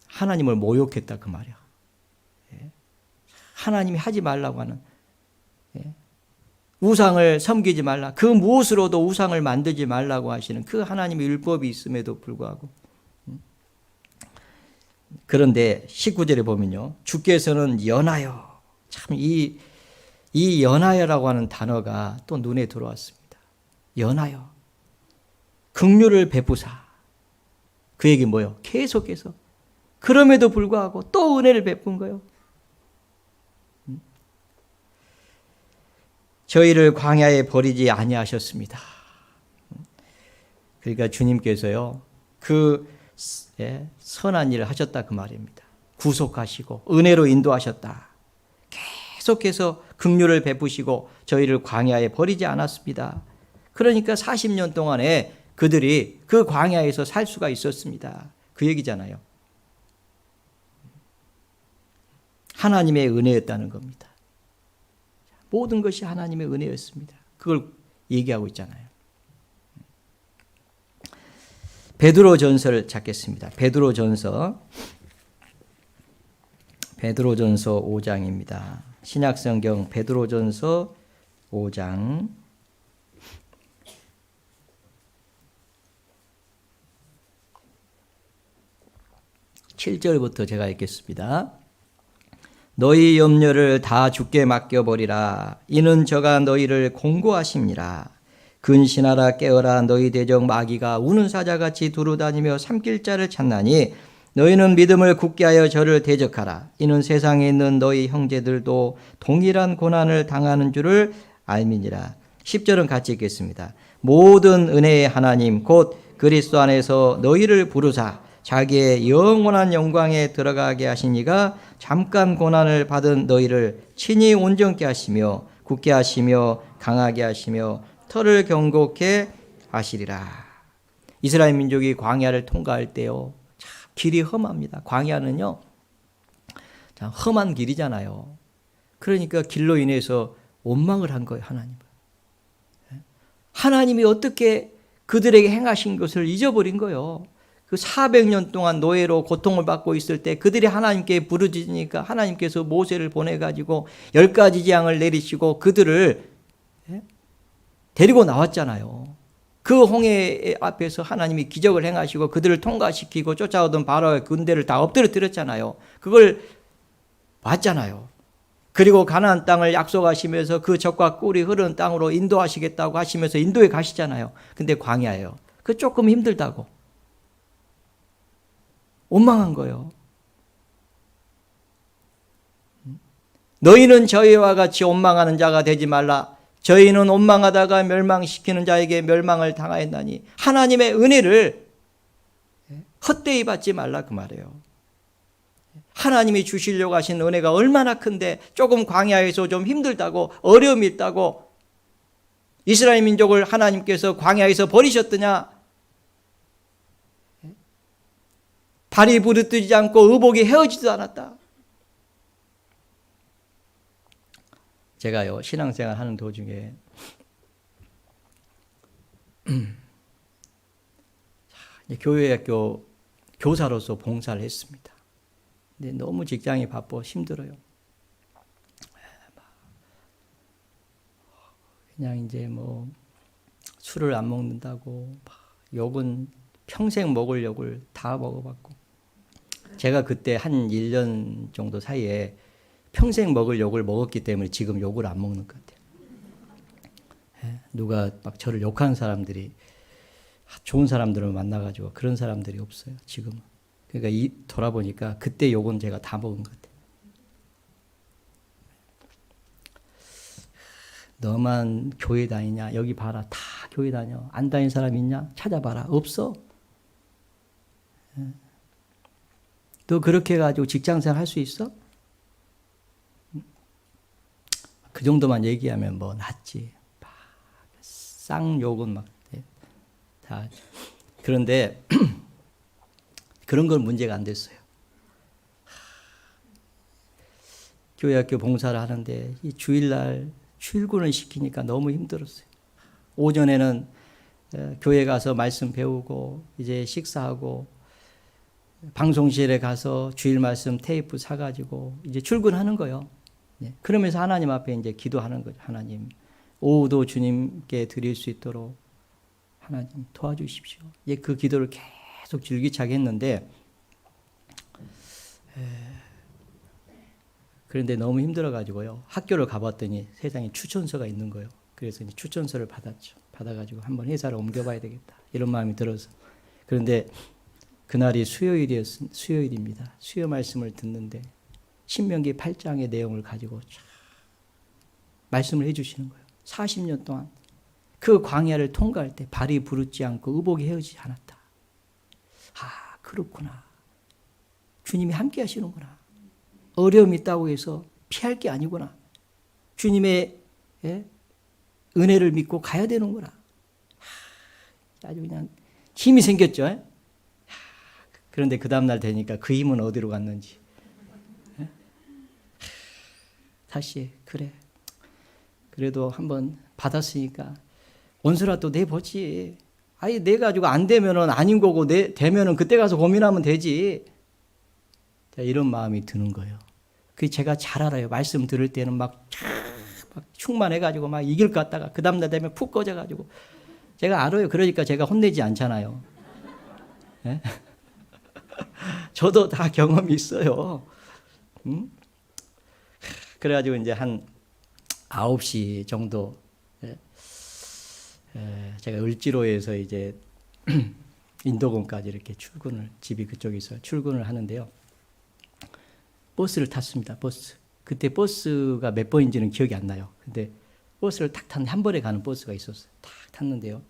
하나님을 모욕했다 그 말이야. 하나님이 하지 말라고 하는, 우상을 섬기지 말라, 그 무엇으로도 우상을 만들지 말라고 하시는 그 하나님의 율법이 있음에도 불구하고. 그런데 19절에 보면요, 주께서는 연하여, 참 이 연하여라고 하는 단어가 또 눈에 들어왔습니다. 연하여, 긍휼을 베푸사. 그 얘기 뭐예요? 계속해서 그럼에도 불구하고 또 은혜를 베푼 거예요. 저희를 광야에 버리지 아니하셨습니다. 그러니까 주님께서요 그 선한 일을 하셨다 그 말입니다. 구속하시고 은혜로 인도하셨다. 계속해서 긍휼을 베푸시고 저희를 광야에 버리지 않았습니다. 그러니까 40년 동안에 그들이 그 광야에서 살 수가 있었습니다. 그 얘기잖아요. 하나님의 은혜였다는 겁니다. 모든 것이 하나님의 은혜였습니다. 그걸 얘기하고 있잖아요. 베드로전서를 찾겠습니다. 베드로전서 5장입니다. 신약성경 베드로전서 5장 7절부터 제가 읽겠습니다. 너희 염려를 다 주께 맡겨버리라. 이는 저가 너희를 공고하심이라. 근신하라 깨어라. 너희 대적 마귀가 우는 사자같이 두루다니며 삼킬 자를 찾나니 너희는 믿음을 굳게 하여 저를 대적하라. 이는 세상에 있는 너희 형제들도 동일한 고난을 당하는 줄을 알미니라. 10절은 같이 읽겠습니다. 모든 은혜의 하나님 곧 그리스도 안에서 너희를 부르사 자기의 영원한 영광에 들어가게 하신 이가 잠깐 고난을 받은 너희를 친히 온전케 하시며 굳게 하시며 강하게 하시며 터를 경고케 하시리라. 이스라엘 민족이 광야를 통과할 때요, 참 길이 험합니다. 광야는요 참 험한 길이잖아요. 그러니까 길로 인해서 원망을 한 거예요. 하나님이 어떻게 그들에게 행하신 것을 잊어버린 거예요. 그 400년 동안 노예로 고통을 받고 있을 때 그들이 하나님께 부르짖으니까 하나님께서 모세를 보내가지고 10가지 재앙을 내리시고 그들을 데리고 나왔잖아요. 그 홍해 앞에서 하나님이 기적을 행하시고 그들을 통과시키고 쫓아오던 바로의 군대를 다 엎드려뜨렸잖아요. 그걸 봤잖아요. 그리고 가나안 땅을 약속하시면서 그 젖과 꿀이 흐르는 땅으로 인도하시겠다고 하시면서 인도에 가시잖아요. 근데 광야예요. 그 조금 힘들다고 원망한 거예요. 너희는 저희와 같이 원망하는 자가 되지 말라. 저희는 원망하다가 멸망시키는 자에게 멸망을 당하였나니 하나님의 은혜를 헛되이 받지 말라 그 말이에요. 하나님이 주시려고 하신 은혜가 얼마나 큰데 조금 광야에서 좀 힘들다고 어려움이 있다고 이스라엘 민족을 하나님께서 광야에서 버리셨더냐? 발이 부르뜨지 않고 의복이 헤어지지도 않았다. 제가요 신앙생활 하는 도중에 교회학교 교사로서 봉사를 했습니다. 근데 너무 직장이 바빠 힘들어요. 그냥 이제 뭐 술을 안 먹는다고 욕은 평생 먹을 욕을 다 먹어봤고, 제가 그때 한 1년 정도 사이에 평생 먹을 욕을 먹었기 때문에 지금 욕을 안 먹는 것 같아요. 누가 막 저를 욕하는 사람들이 좋은 사람들을 만나가지고 그런 사람들이 없어요 지금은. 그러니까 돌아보니까 그때 욕은 제가 다 먹은 것 같아요. 너만 교회 다니냐? 여기 봐라. 다 교회 다녀. 안 다니는 사람 있냐? 찾아봐라. 없어. 너 그렇게 해가지고 직장생활 할 수 있어? 그 정도만 얘기하면 뭐 낫지. 쌍욕은 막 다. 그런데 그런 건 문제가 안 됐어요. 교회학교 봉사를 하는데 이 주일날 출근을 시키니까 너무 힘들었어요. 오전에는 교회 가서 말씀 배우고 이제 식사하고 방송실에 가서 주일 말씀 테이프 사가지고 이제 출근하는 거예요. 그러면서 하나님 앞에 이제 기도하는 거죠. 하나님, 오후도 주님께 드릴 수 있도록 하나님 도와주십시오. 그 기도를 계속 줄기차게 했는데, 그런데 너무 힘들어가지고요. 학교를 가봤더니 세상에 추천서가 있는 거예요. 그래서 이제 추천서를 받았죠. 받아가지고 한번 회사를 옮겨봐야 되겠다. 이런 마음이 들어서. 그런데 그날이 수요일입니다. 수요 말씀을 듣는데 신명기 8장의 내용을 가지고 말씀을 해주시는 거예요. 40년 동안 그 광야를 통과할 때 발이 부르지 않고 의복이 헤어지지 않았다. 아, 그렇구나. 주님이 함께 하시는구나. 어려움이 있다고 해서 피할 게 아니구나. 주님의 은혜를 믿고 가야 되는구나. 아주 그냥 힘이 생겼죠. 그런데 그 다음날 되니까 그 힘은 어디로 갔는지. 다시 그래. 그래도 한번 받았으니까 원수라도 내보지. 아예 내가지고 안 되면은 아닌 거고 되면은 그때 가서 고민하면 되지. 이런 마음이 드는 거예요. 그 제가 잘 알아요. 말씀 들을 때는 막 충만해가지고 막 이길 것 같다가 그 다음날 되면 푹 꺼져가지고 제가 알아요. 그러니까 제가 혼내지 않잖아요. 저도 다 경험이 있어요. 응? 그래가지고 이제 한 9시 정도 제가 을지로에서 이제 인도공까지 이렇게 출근을, 집이 그쪽에 있어요. 출근을 하는데요. 버스를 탔습니다. 버스. 그때 버스가 몇 번인지는 기억이 안 나요. 근데 버스를 탁 탔는데 한 번에 가는 버스가 있었어요. 탁 탔는데요.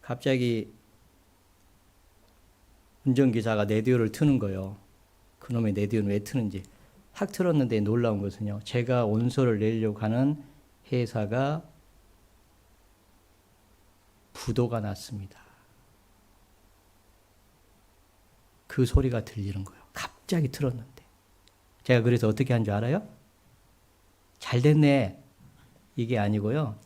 갑자기 운전기사가 라디오를 트는 거예요. 그놈의 라디오는 왜 트는지. 확 틀었는데 놀라운 것은요. 제가 온소를 내려고 하는 회사가 부도가 났습니다. 그 소리가 들리는 거예요. 갑자기 틀었는데. 제가 그래서 어떻게 한 줄 알아요? 잘 됐네. 이게 아니고요.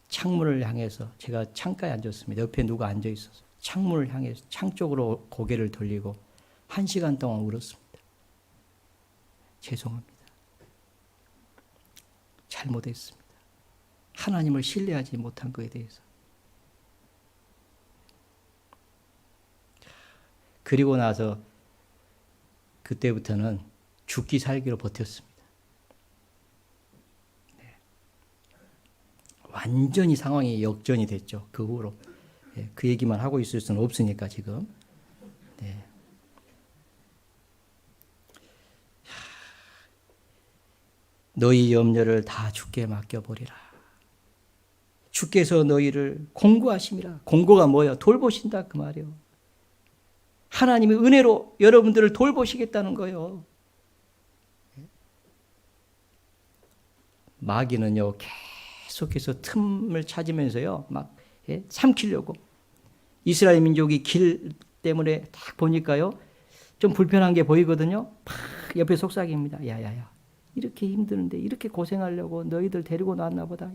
창문을 향해서, 제가 창가에 앉았습니다. 옆에 누가 앉아 있어서 창문을 향해서 창 쪽으로 고개를 돌리고 1시간 동안 울었습니다. 죄송합니다. 잘못했습니다. 하나님을 신뢰하지 못한 것에 대해서. 그리고 나서 그때부터는 죽기 살기로 버텼습니다. 네. 완전히 상황이 역전이 됐죠. 그 후로. 네. 그 얘기만 하고 있을 수는 없으니까 지금. 네. 너희 염려를 다 주께 맡겨버리라. 주께서 너희를 공고하심이라. 공고가 뭐예요? 돌보신다 그 말이에요. 하나님의 은혜로 여러분들을 돌보시겠다는 거예요. 마귀는요, 계속해서 틈을 찾으면서요, 막 삼키려고. 이스라엘 민족이 길 때문에 딱 보니까요, 좀 불편한 게 보이거든요. 팍 옆에 속삭입니다. 야야야, 이렇게 힘드는데 이렇게 고생하려고 너희들 데리고 나왔나 보다.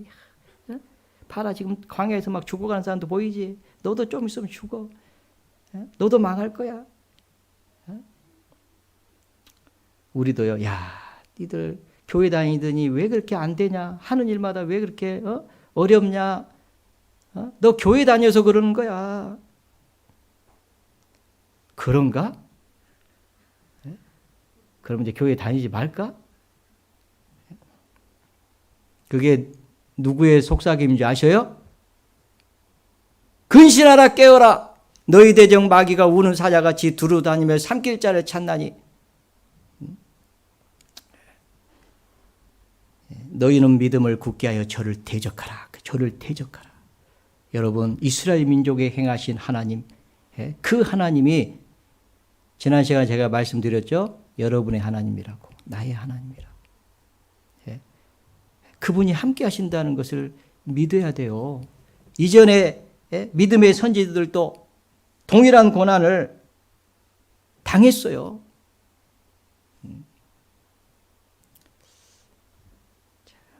야, 봐라, 지금 광야에서 막 죽어가는 사람도 보이지? 너도 좀 있으면 죽어. 너도 망할 거야. 우리도요, 야, 니들 교회 다니더니 왜 그렇게 안 되냐? 하는 일마다 왜 그렇게 어렵냐? 너 교회 다녀서 그러는 거야. 그런가? 그럼 이제 교회 다니지 말까? 그게 누구의 속삭임인지 아셔요? 근신하라 깨어라. 너희 대적 마귀가 우는 사자같이 두루다니며 삼킬 자를 찾나니 너희는 믿음을 굳게 하여 저를 대적하라. 저를 대적하라. 여러분, 이스라엘 민족에 행하신 하나님, 그 하나님이 지난 시간에 제가 말씀드렸죠. 여러분의 하나님이라고, 나의 하나님이라고. 그분이 함께 하신다는 것을 믿어야 돼요. 이전에 믿음의 선지자들도 동일한 고난을 당했어요.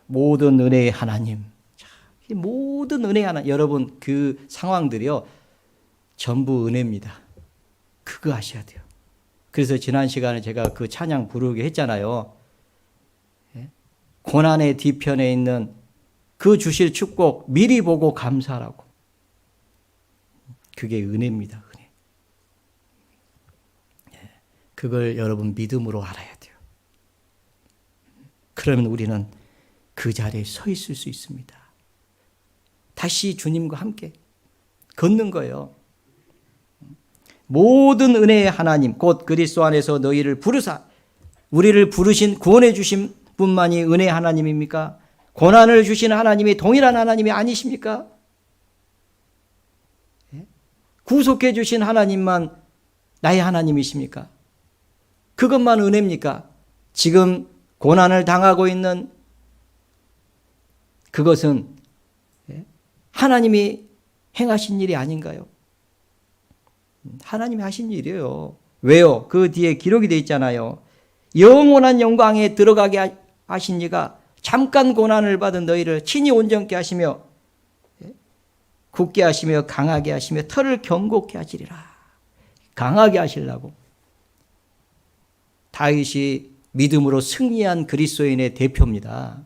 모든 은혜의 하나님, 모든 은혜의 하나님, 여러분 그 상황들이요 전부 은혜입니다. 그거 아셔야 돼요. 그래서 지난 시간에 제가 그 찬양 부르게 했잖아요. 고난의 뒤편에 있는 그 주실 축복 미리 보고 감사하라고. 그게 은혜입니다. 은혜. 그걸 여러분 믿음으로 알아야 돼요. 그러면 우리는 그 자리에 서 있을 수 있습니다. 다시 주님과 함께 걷는 거예요. 모든 은혜의 하나님 곧 그리스도 안에서 너희를 부르사, 우리를 부르신 구원해 주신 분만이 은혜의 하나님입니까? 고난을 주신 하나님이 동일한 하나님이 아니십니까? 구속해 주신 하나님만 나의 하나님이십니까? 그것만 은혜입니까? 지금 고난을 당하고 있는 그것은 하나님이 행하신 일이 아닌가요? 하나님이 하신 일이에요. 왜요? 그 뒤에 기록이 되어 있잖아요. 영원한 영광에 들어가게 하신 이가 잠깐 고난을 받은 너희를 친히 온전케 하시며 굳게 하시며 강하게 하시며 털을 견고케 하시리라. 강하게 하시려고. 다윗이 믿음으로 승리한 그리스도인의 대표입니다.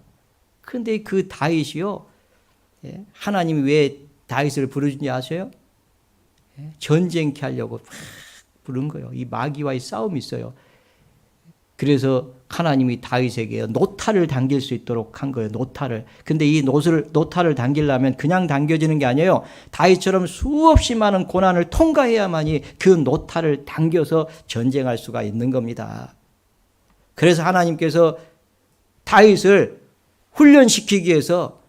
그런데 그 다윗이요, 하나님이 왜 다윗을 부르신지 아세요? 전쟁케 하려고 막 부른 거예요. 이 마귀와의 싸움이 있어요. 그래서 하나님이 다윗에게 노타를 당길 수 있도록 한 거예요. 노타를. 근데 이 노타를 당기려면 그냥 당겨지는 게 아니에요. 다윗처럼 수없이 많은 고난을 통과해야만이 그 노타를 당겨서 전쟁할 수가 있는 겁니다. 그래서 하나님께서 다윗을 훈련시키기 위해서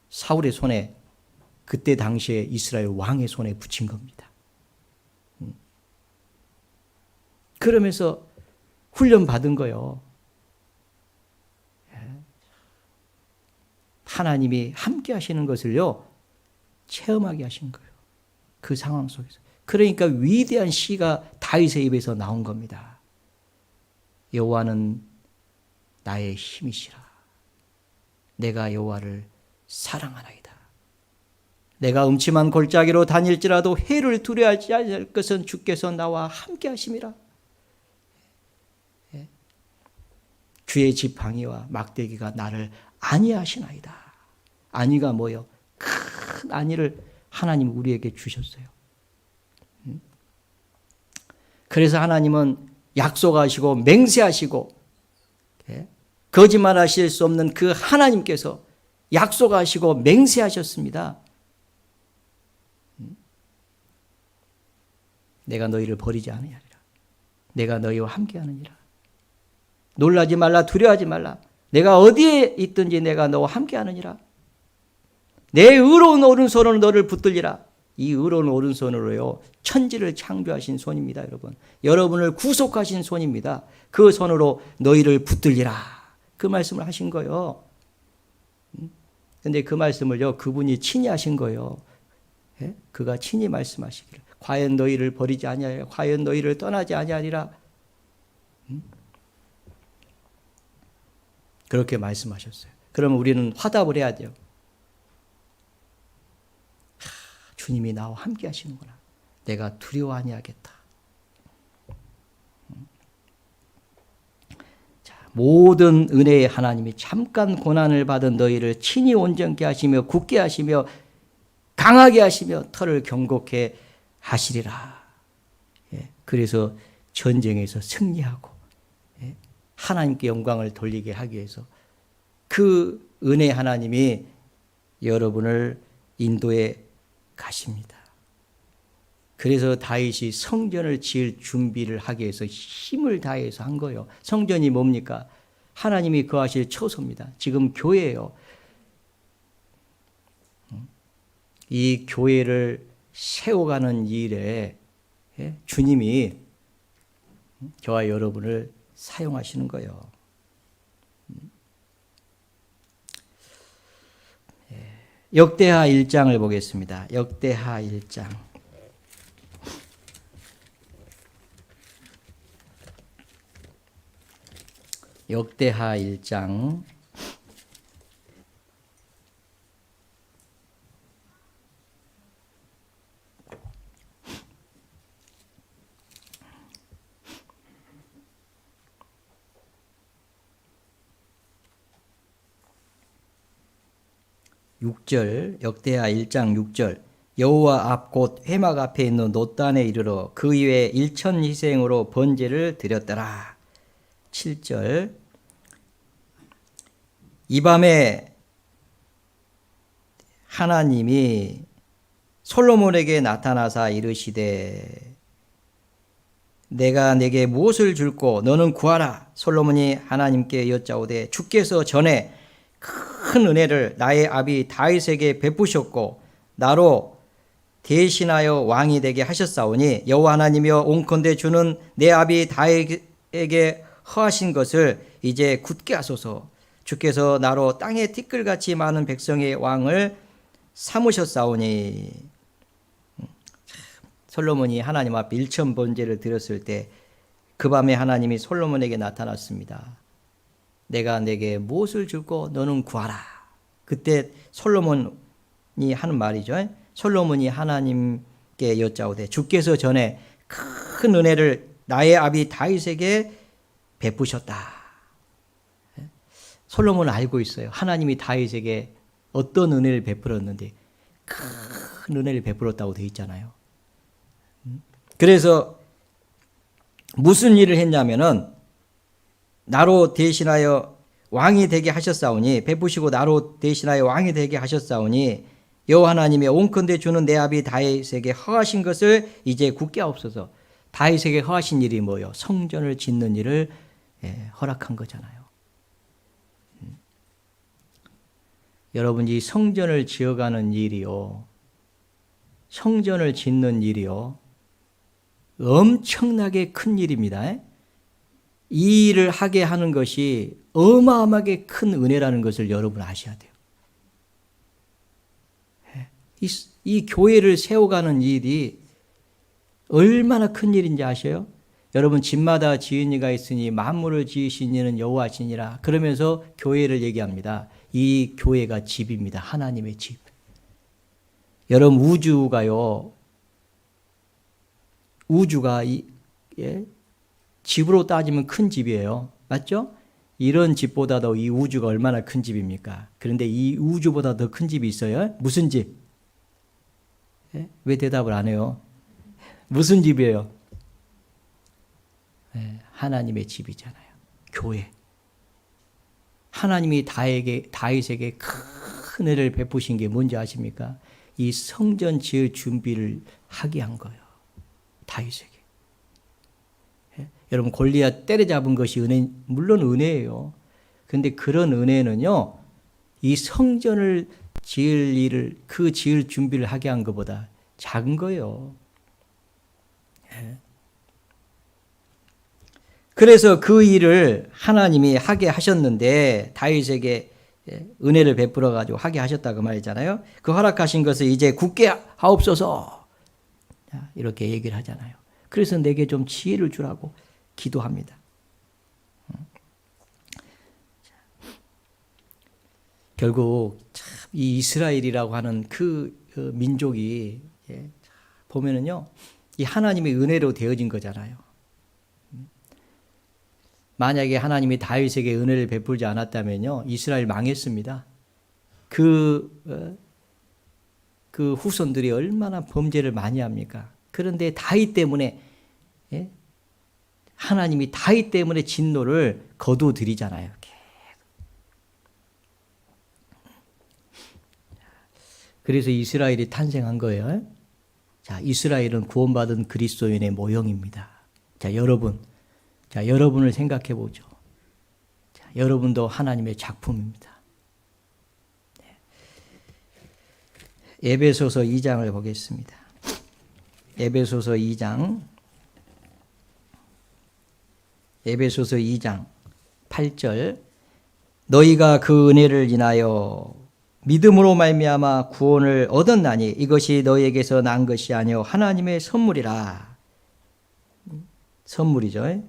사울의 손에, 그때 당시에 이스라엘 왕의 손에 붙인 겁니다. 그러면서 훈련 받은 거요. 하나님이 함께 하시는 것을요, 체험하게 하신 거예요. 그 상황 속에서. 그러니까 위대한 시가 다윗의 입에서 나온 겁니다. 여호와는 나의 힘이시라. 내가 여호와를 사랑하나이다. 내가 음침한 골짜기로 다닐지라도 해를 두려워하지 않을 것은 주께서 나와 함께 하심이라. 주의 지팡이와 막대기가 나를 안위하시나이다. 안위가 뭐요? 큰 안위를 하나님 우리에게 주셨어요. 그래서 하나님은 약속하시고 맹세하시고 거짓말하실 수 없는 그 하나님께서 약속하시고 맹세하셨습니다. 내가 너희를 버리지 않으리라. 내가 너희와 함께하느니라. 놀라지 말라, 두려워하지 말라. 내가 어디에 있든지 내가 너와 함께하느니라. 내 의로운 오른손으로 너를 붙들리라. 이 의로운 오른손으로요, 천지를 창조하신 손입니다, 여러분. 여러분을 구속하신 손입니다. 그 손으로 너희를 붙들리라. 그 말씀을 하신 거예요. 근데 그 말씀을요, 그분이 친히 하신 거예요. 예? 그가 친히 말씀하시기를. 과연 너희를 버리지 아니하리라. 과연 너희를 떠나지 아니하리라. 그렇게 말씀하셨어요. 그러면 우리는 화답을 해야 돼요. 주님이 나와 함께 하시는구나. 내가 두려워 아니하겠다. 자, 모든 은혜의 하나님이 잠깐 고난을 받은 너희를 친히 온전케 하시며 굳게 하시며 강하게 하시며 털을 경고케 하시리라. 예, 그래서 전쟁에서 승리하고 하나님께 영광을 돌리게 하기 위해서 그 은혜 하나님이 여러분을 인도해 가십니다. 그래서 다윗이 성전을 지을 준비를 하기 위해서 힘을 다해서 한 거예요. 성전이 뭡니까? 하나님이 거하실 처소입니다. 지금 교회예요. 이 교회를 세워가는 일에 주님이 저와 여러분을 사용하시는 거예요. 역대하 1장을 보겠습니다. 역대하 1장. 역대하 1장. 6절, 역대하 1장 6절. 여호와 앞 곧 회막 앞에 있는 놋단에 이르러 그 위에 일천 희생으로 번제를 드렸더라. 7절. 이 밤에 하나님이 솔로몬에게 나타나사 이르시되 내가 내게 무엇을 줄꼬 너는 구하라. 솔로몬이 하나님께 여짜오되 주께서 전에 큰 은혜를 나의 아비 다윗에게 베푸셨고 나로 대신하여 왕이 되게 하셨사오니 여호와 하나님이여 온컨대 주는 내 아비 다윗에게 허하신 것을 이제 굳게 하소서. 주께서 나로 땅에 티끌같이 많은 백성의 왕을 삼으셨사오니. 솔로몬이 하나님 앞에 일천 번제를 드렸을 때 그 밤에 하나님이 솔로몬에게 나타났습니다. 내가 내게 무엇을 줄고 너는 구하라. 그때 솔로몬이 하는 말이죠. 솔로몬이 하나님께 여짜오되 주께서 전에 큰 은혜를 나의 아비 다윗에게 베푸셨다. 솔로몬은 알고 있어요. 하나님이 다윗에게 어떤 은혜를 베풀었는데 큰 은혜를 베풀었다고 되어 있잖아요. 그래서 무슨 일을 했냐면은 나로 대신하여 왕이 되게 하셨사오니 베푸시고 나로 대신하여 왕이 되게 하셨사오니 여호와 하나님의 온컨대 주는 내 아비 다윗에게 허하신 것을 이제 굳게 하옵소서. 다윗에게 허하신 일이 뭐예요? 성전을 짓는 일을 허락한 거잖아요. 여러분, 이 성전을 지어가는 일이요, 성전을 짓는 일이요, 엄청나게 큰 일입니다. 이 일을 하게 하는 것이 어마어마하게 큰 은혜라는 것을 여러분 아셔야 돼요. 이 교회를 세워가는 일이 얼마나 큰 일인지 아셔요? 여러분, 집마다 지은 이가 있으니 만물을 지으신 이는 여호와시니라 그러면서 교회를 얘기합니다. 이 교회가 집입니다. 하나님의 집. 여러분, 우주가요, 우주가 집으로 따지면 큰 집이에요. 맞죠? 이런 집보다도 이 우주가 얼마나 큰 집입니까? 그런데 이 우주보다 더 큰 집이 있어요. 무슨 집? 왜 대답을 안 해요? 무슨 집이에요? 하나님의 집이잖아요. 교회. 하나님이 다윗에게 큰 은혜를 베푸신 게 뭔지 아십니까? 이 성전 지을 준비를 하게 한 거예요. 다윗에게. 여러분, 골리앗 때려잡은 것이 물론 은혜예요. 그런데 그런 은혜는요, 이 성전을 지을 일을, 지을 준비를 하게 한 것보다 작은 거예요. 그래서 그 일을 하나님이 하게 하셨는데 다윗에게 은혜를 베풀어 가지고 하게 하셨다고 말이잖아요. 그 허락하신 것을 이제 굳게 하옵소서, 이렇게 얘기를 하잖아요. 그래서 내게 좀 지혜를 주라고 기도합니다. 결국 참 이 이스라엘이라고 하는 그 민족이 보면은요, 이 하나님의 은혜로 되어진 거잖아요. 만약에 하나님이 다윗에게 은혜를 베풀지 않았다면요, 이스라엘 망했습니다. 그 후손들이 얼마나 범죄를 많이 합니까? 그런데 다윗 때문에, 하나님이 다윗 때문에 진노를 거두드리잖아요. 그래서 이스라엘이 탄생한 거예요. 자, 이스라엘은 구원받은 그리스도인의 모형입니다. 자, 여러분을 생각해 보죠. 자, 여러분도 하나님의 작품입니다. 에베소서 2장을 보겠습니다. 에베소서 2장 8절. 너희가 그 은혜를 인하여 믿음으로 말미암아 구원을 얻었나니 이것이 너희에게서 난 것이 아니요 하나님의 선물이라. 선물이죠.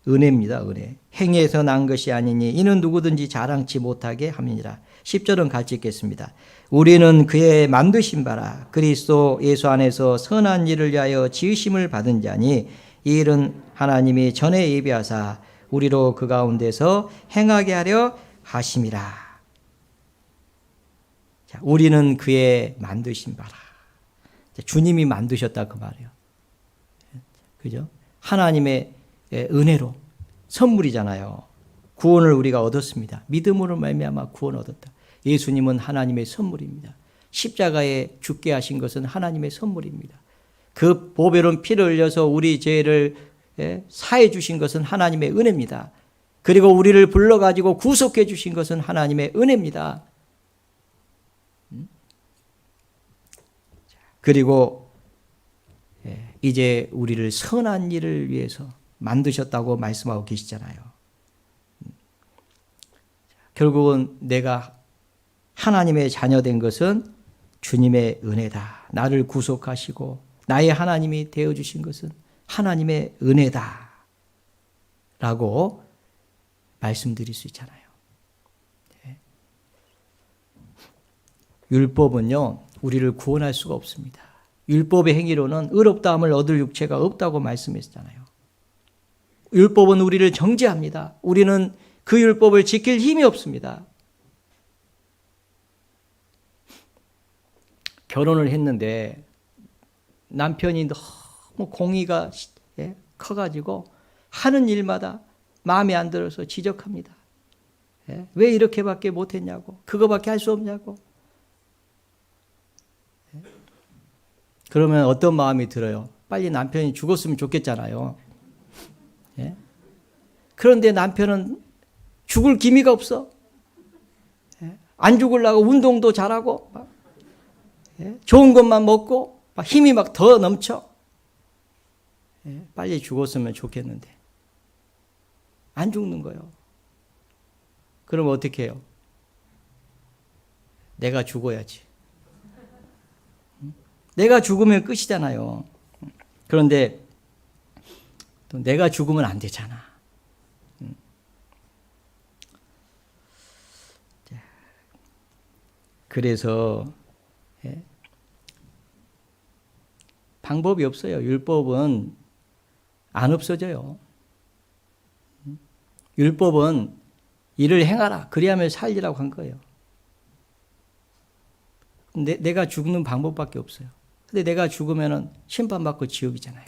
은혜입니다. 은혜. 행위에서 난 것이 아니니 이는 누구든지 자랑치 못하게 함이니라. 10절은 같이 읽겠습니다. 우리는 그의 만드신 바라 그리스도 예수 안에서 선한 일을 위하여 지으심을 받은 자니 이 일은 하나님이 전에 예비하사 우리로 그 가운데서 행하게 하려 하심이라. 자, 우리는 그의 만드신 바라. 주님이 만드셨다 그 말이에요. 그죠? 하나님의 은혜로 선물이잖아요. 구원을 우리가 얻었습니다. 믿음으로 말미암아 구원을 얻었다. 예수님은 하나님의 선물입니다. 십자가에 죽게 하신 것은 하나님의 선물입니다. 그 보배로운 피를 흘려서 우리 죄를 사해 주신 것은 하나님의 은혜입니다. 그리고 우리를 불러가지고 구속해 주신 것은 하나님의 은혜입니다. 그리고 이제 우리를 선한 일을 위해서 만드셨다고 말씀하고 계시잖아요. 결국은 내가 하나님의 자녀된 것은 주님의 은혜다. 나를 구속하시고 나의 하나님이 되어주신 것은 하나님의 은혜다. 라고 말씀드릴 수 있잖아요. 율법은요, 우리를 구원할 수가 없습니다. 율법의 행위로는 의롭다함을 얻을 육체가 없다고 말씀했잖아요. 율법은 우리를 정죄합니다. 우리는 그 율법을 지킬 힘이 없습니다. 결혼을 했는데 남편이 너무 공의가 커가지고 하는 일마다 마음에 안 들어서 지적합니다. 왜 이렇게밖에 못했냐고, 그거밖에 할 수 없냐고. 그러면 어떤 마음이 들어요? 빨리 남편이 죽었으면 좋겠잖아요. 그런데 남편은 죽을 기미가 없어. 안 죽으려고 운동도 잘하고 좋은 것만 먹고 힘이 막 더 넘쳐. 빨리 죽었으면 좋겠는데 안 죽는 거예요. 그럼 어떻게 해요? 내가 죽어야지. 내가 죽으면 끝이잖아요. 그런데 또 내가 죽으면 안 되잖아. 그래서 방법이 없어요. 율법은 안 없어져요. 율법은 일을 행하라, 그리하면 살리라고 한 거예요. 내가 죽는 방법밖에 없어요. 근데 내가 죽으면 심판받고 지옥이잖아요.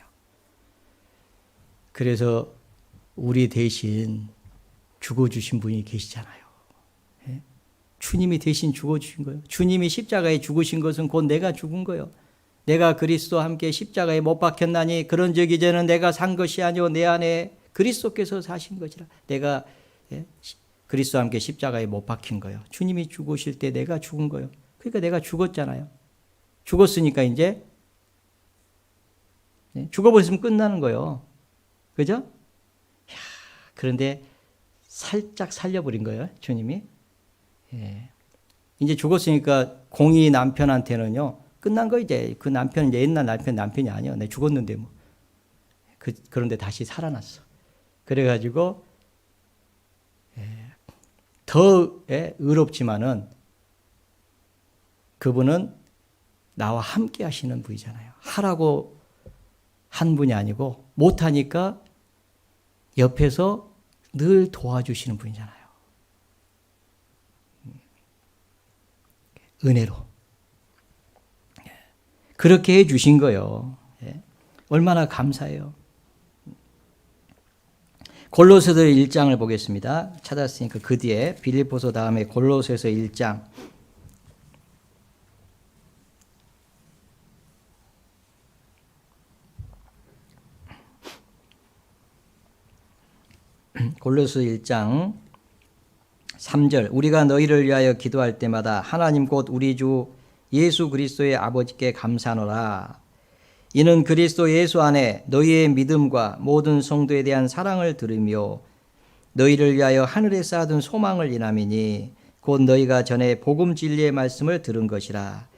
그래서 우리 대신 죽어주신 분이 계시잖아요. 주님이 대신 죽어주신 거예요. 주님이 십자가에 죽으신 것은 곧 내가 죽은 거예요. 내가 그리스도와 함께 십자가에 못 박혔나니 그런즉 이제는 내가 산 것이 아니오 내 안에 그리스도께서 사신 것이라. 내가 그리스도와 함께 십자가에 못 박힌 거예요. 주님이 죽으실 때 내가 죽은 거예요. 그러니까 내가 죽었잖아요. 죽었으니까 이제 죽어버렸으면 끝나는 거예요. 그죠? 그런데 살짝 살려버린 거예요. 주님이. 이제 죽었으니까 공의 남편한테는요, 끝난 거. 이제 그 남편은 옛날 남편이 아니야. 내가 죽었는데 뭐. 그런데 다시 살아났어. 그래가지고 더 의롭지만은 그분은 나와 함께 하시는 분이잖아요. 하라고 한 분이 아니고 못하니까 옆에서 늘 도와주시는 분이잖아요. 은혜로. 그렇게 해 주신 거예요. 얼마나 감사해요. 골로새서 1장을 보겠습니다. 찾았으니까 그 뒤에 빌립보서 다음에 골로새서 1장. 골로새 1장 3절. 우리가 너희를 위하여 기도할 때마다 하나님 곧 우리 주 예수 그리스도의 아버지께 감사하노라. 이는 그리스도 예수 안에 너희의 믿음과 모든 성도에 대한 사랑을 들으며 너희를 위하여 하늘에 쌓아둔 소망을 인함이니 곧 너희가 전에 복음 진리의 말씀을 들은 것이라.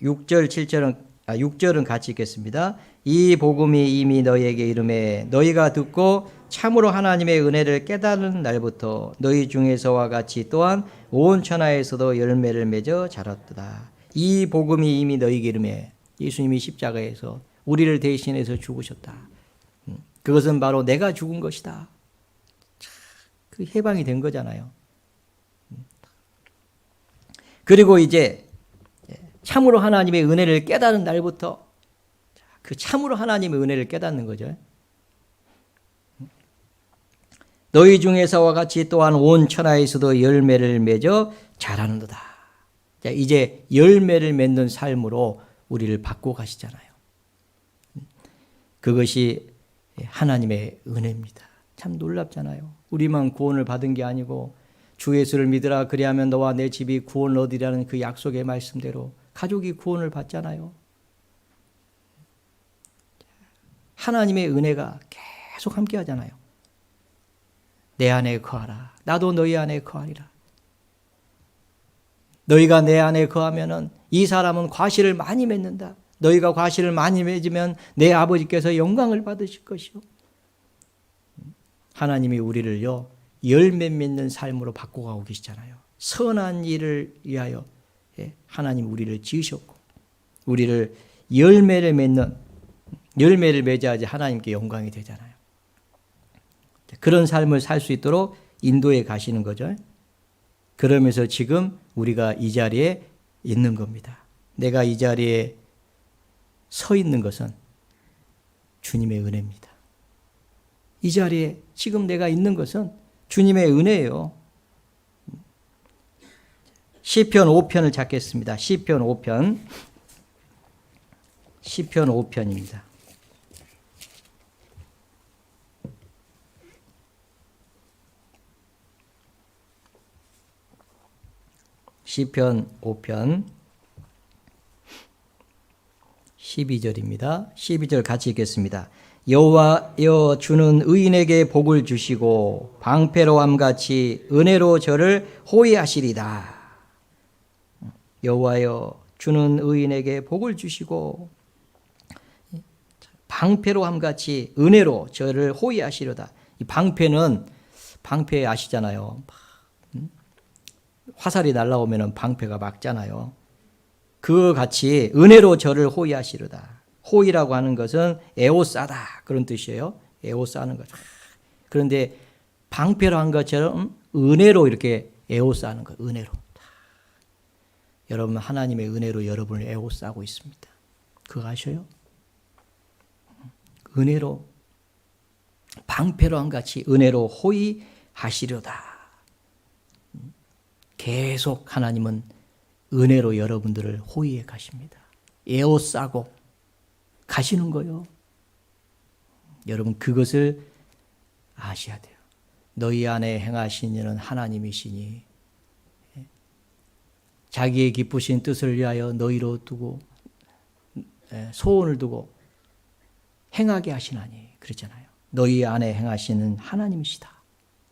6절 7절은 6절은 같이 읽겠습니다. 이 복음이 이미 너희에게 이름에 너희가 듣고 참으로 하나님의 은혜를 깨달은 날부터 너희 중에서와 같이 또한 온 천하에서도 열매를 맺어 자랐도다. 이 복음이 이미 너희에게 이름에, 예수님이 십자가에서 우리를 대신해서 죽으셨다. 그것은 바로 내가 죽은 것이다. 그 해방이 된 거잖아요. 그리고 이제 참으로 하나님의 은혜를 깨닫는 날부터 그 참으로 하나님의 은혜를 깨닫는 거죠. 너희 중에서와 같이 또한 온 천하에서도 열매를 맺어 자라는도다. 이제 열매를 맺는 삶으로 우리를 바꿔 가시잖아요. 그것이 하나님의 은혜입니다. 참 놀랍잖아요. 우리만 구원을 받은 게 아니고 주 예수를 믿으라 그리하면 너와 내 집이 구원을 얻으리라는 그 약속의 말씀대로 가족이 구원을 받잖아요. 하나님의 은혜가 계속 함께 하잖아요. 내 안에 거하라. 나도 너희 안에 거하리라. 너희가 내 안에 거하면은 이 사람은 과실을 많이 맺는다. 너희가 과실을 많이 맺으면 내 아버지께서 영광을 받으실 것이요. 하나님이 우리를요 열매 맺는 삶으로 바꿔가고 계시잖아요. 선한 일을 위하여 하나님 우리를 지으셨고 우리를 열매를 맺어야지 하나님께 영광이 되잖아요. 그런 삶을 살 수 있도록 인도해 가시는 거죠. 그러면서 지금 우리가 이 자리에 있는 겁니다. 내가 이 자리에 서 있는 것은 주님의 은혜입니다. 이 자리에 지금 내가 있는 것은 주님의 은혜예요. 시편 5편을 찾겠습니다. 시편 5편. 시편 5편입니다. 시편 5편 12절입니다. 12절 같이 읽겠습니다. 여호와여 주는 의인에게 복을 주시고 방패로함 같이 은혜로 저를 호위하시리다. 여호와여 주는 의인에게 복을 주시고 방패로함 같이 은혜로 저를 호위하시리다. 이 방패 아시잖아요. 화살이 날아오면 방패가 막잖아요. 그와 같이 은혜로 저를 호위하시리다. 호위라고 하는 것은 에워싸다 그런 뜻이에요. 에워싸는 것. 그런데 방패로 한 것처럼 은혜로 이렇게 에워싸는 것. 은혜로. 여러분 하나님의 은혜로 여러분을 에워싸고 있습니다. 그거 아셔요? 은혜로 방패로 한 같이 은혜로 호위하시려다. 계속 하나님은 은혜로 여러분들을 호위해 가십니다. 에워싸고 가시는 거예요. 여러분 그것을 아셔야 돼요. 너희 안에 행하신 이는 하나님이시니 자기의 기쁘신 뜻을 위하여 너희로 두고 소원을 두고 행하게 하시나니 그랬잖아요. 너희 안에 행하시는 하나님이시다.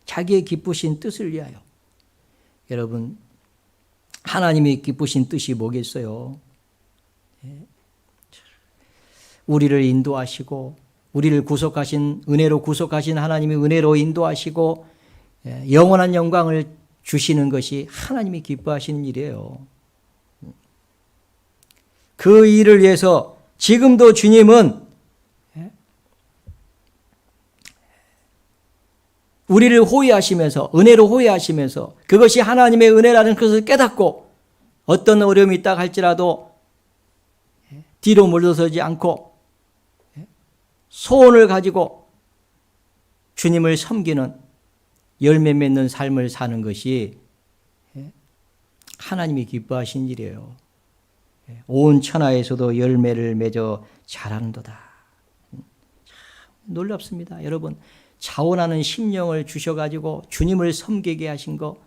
자기의 기쁘신 뜻을 위하여. 여러분 하나님이 기쁘신 뜻이 뭐겠어요? 우리를 인도하시고 우리를 구속하신 은혜로 구속하신 하나님이 은혜로 인도하시고 영원한 영광을 주시는 것이 하나님이 기뻐하시는 일이에요. 그 일을 위해서 지금도 주님은 우리를 호위하시면서 은혜로 호위하시면서 그것이 하나님의 은혜라는 것을 깨닫고 어떤 어려움이 있다 할지라도 뒤로 물러서지 않고 소원을 가지고 주님을 섬기는 열매 맺는 삶을 사는 것이 하나님이 기뻐하신 일이에요. 온 천하에서도 열매를 맺어 자라는도다. 놀랍습니다. 여러분 자원하는 심령을 주셔가지고 주님을 섬기게 하신 거,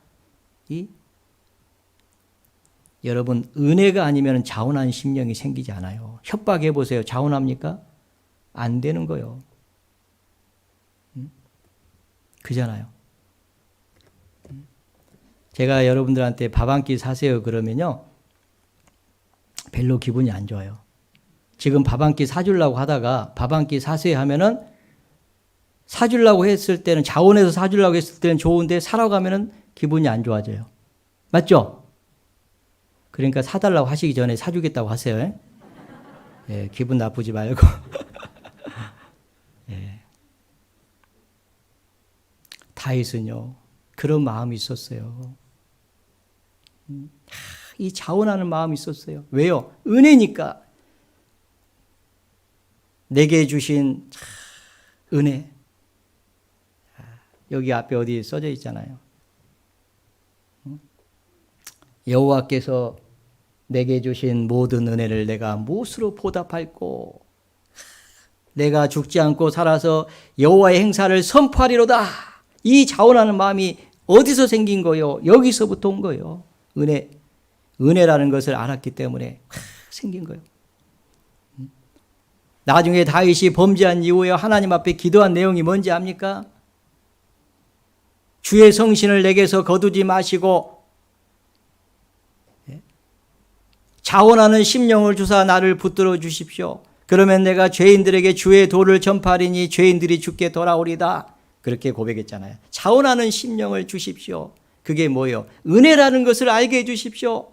여러분 은혜가 아니면 자원하는 심령이 생기지 않아요. 협박해 보세요. 자원합니까? 안 되는 거요. 그잖아요. 제가 여러분들한테 밥 한 끼 사세요 그러면요 별로 기분이 안 좋아요. 지금 밥 한 끼 사주려고 하다가 밥 한 끼 사세요 하면은 사주려고 했을 때는 자원해서 사주려고 했을 때는 좋은데 사러 가면은 기분이 안 좋아져요. 맞죠? 그러니까 사달라고 하시기 전에 사주겠다고 하세요. 예, 기분 나쁘지 말고. 예. 다윗은요 그런 마음이 있었어요. 이 자원하는 마음이 있었어요. 왜요? 은혜니까. 내게 주신 은혜. 여기 앞에 어디 써져 있잖아요. 여호와께서 내게 주신 모든 은혜를 내가 무엇으로 보답할꼬? 내가 죽지 않고 살아서 여호와의 행사를 선포하리로다. 이 자원하는 마음이 어디서 생긴 거요? 여기서부터 온 거예요. 은혜라는 것을 알았기 때문에 생긴 거예요. 나중에 다윗이 범죄한 이후에 하나님 앞에 기도한 내용이 뭔지 압니까? 주의 성신을 내게서 거두지 마시고 자원하는 심령을 주사 나를 붙들어 주십시오. 그러면 내가 죄인들에게 주의 도를 전파하리니 죄인들이 주께 돌아오리다. 그렇게 고백했잖아요. 자원하는 심령을 주십시오. 그게 뭐예요? 은혜라는 것을 알게 해 주십시오.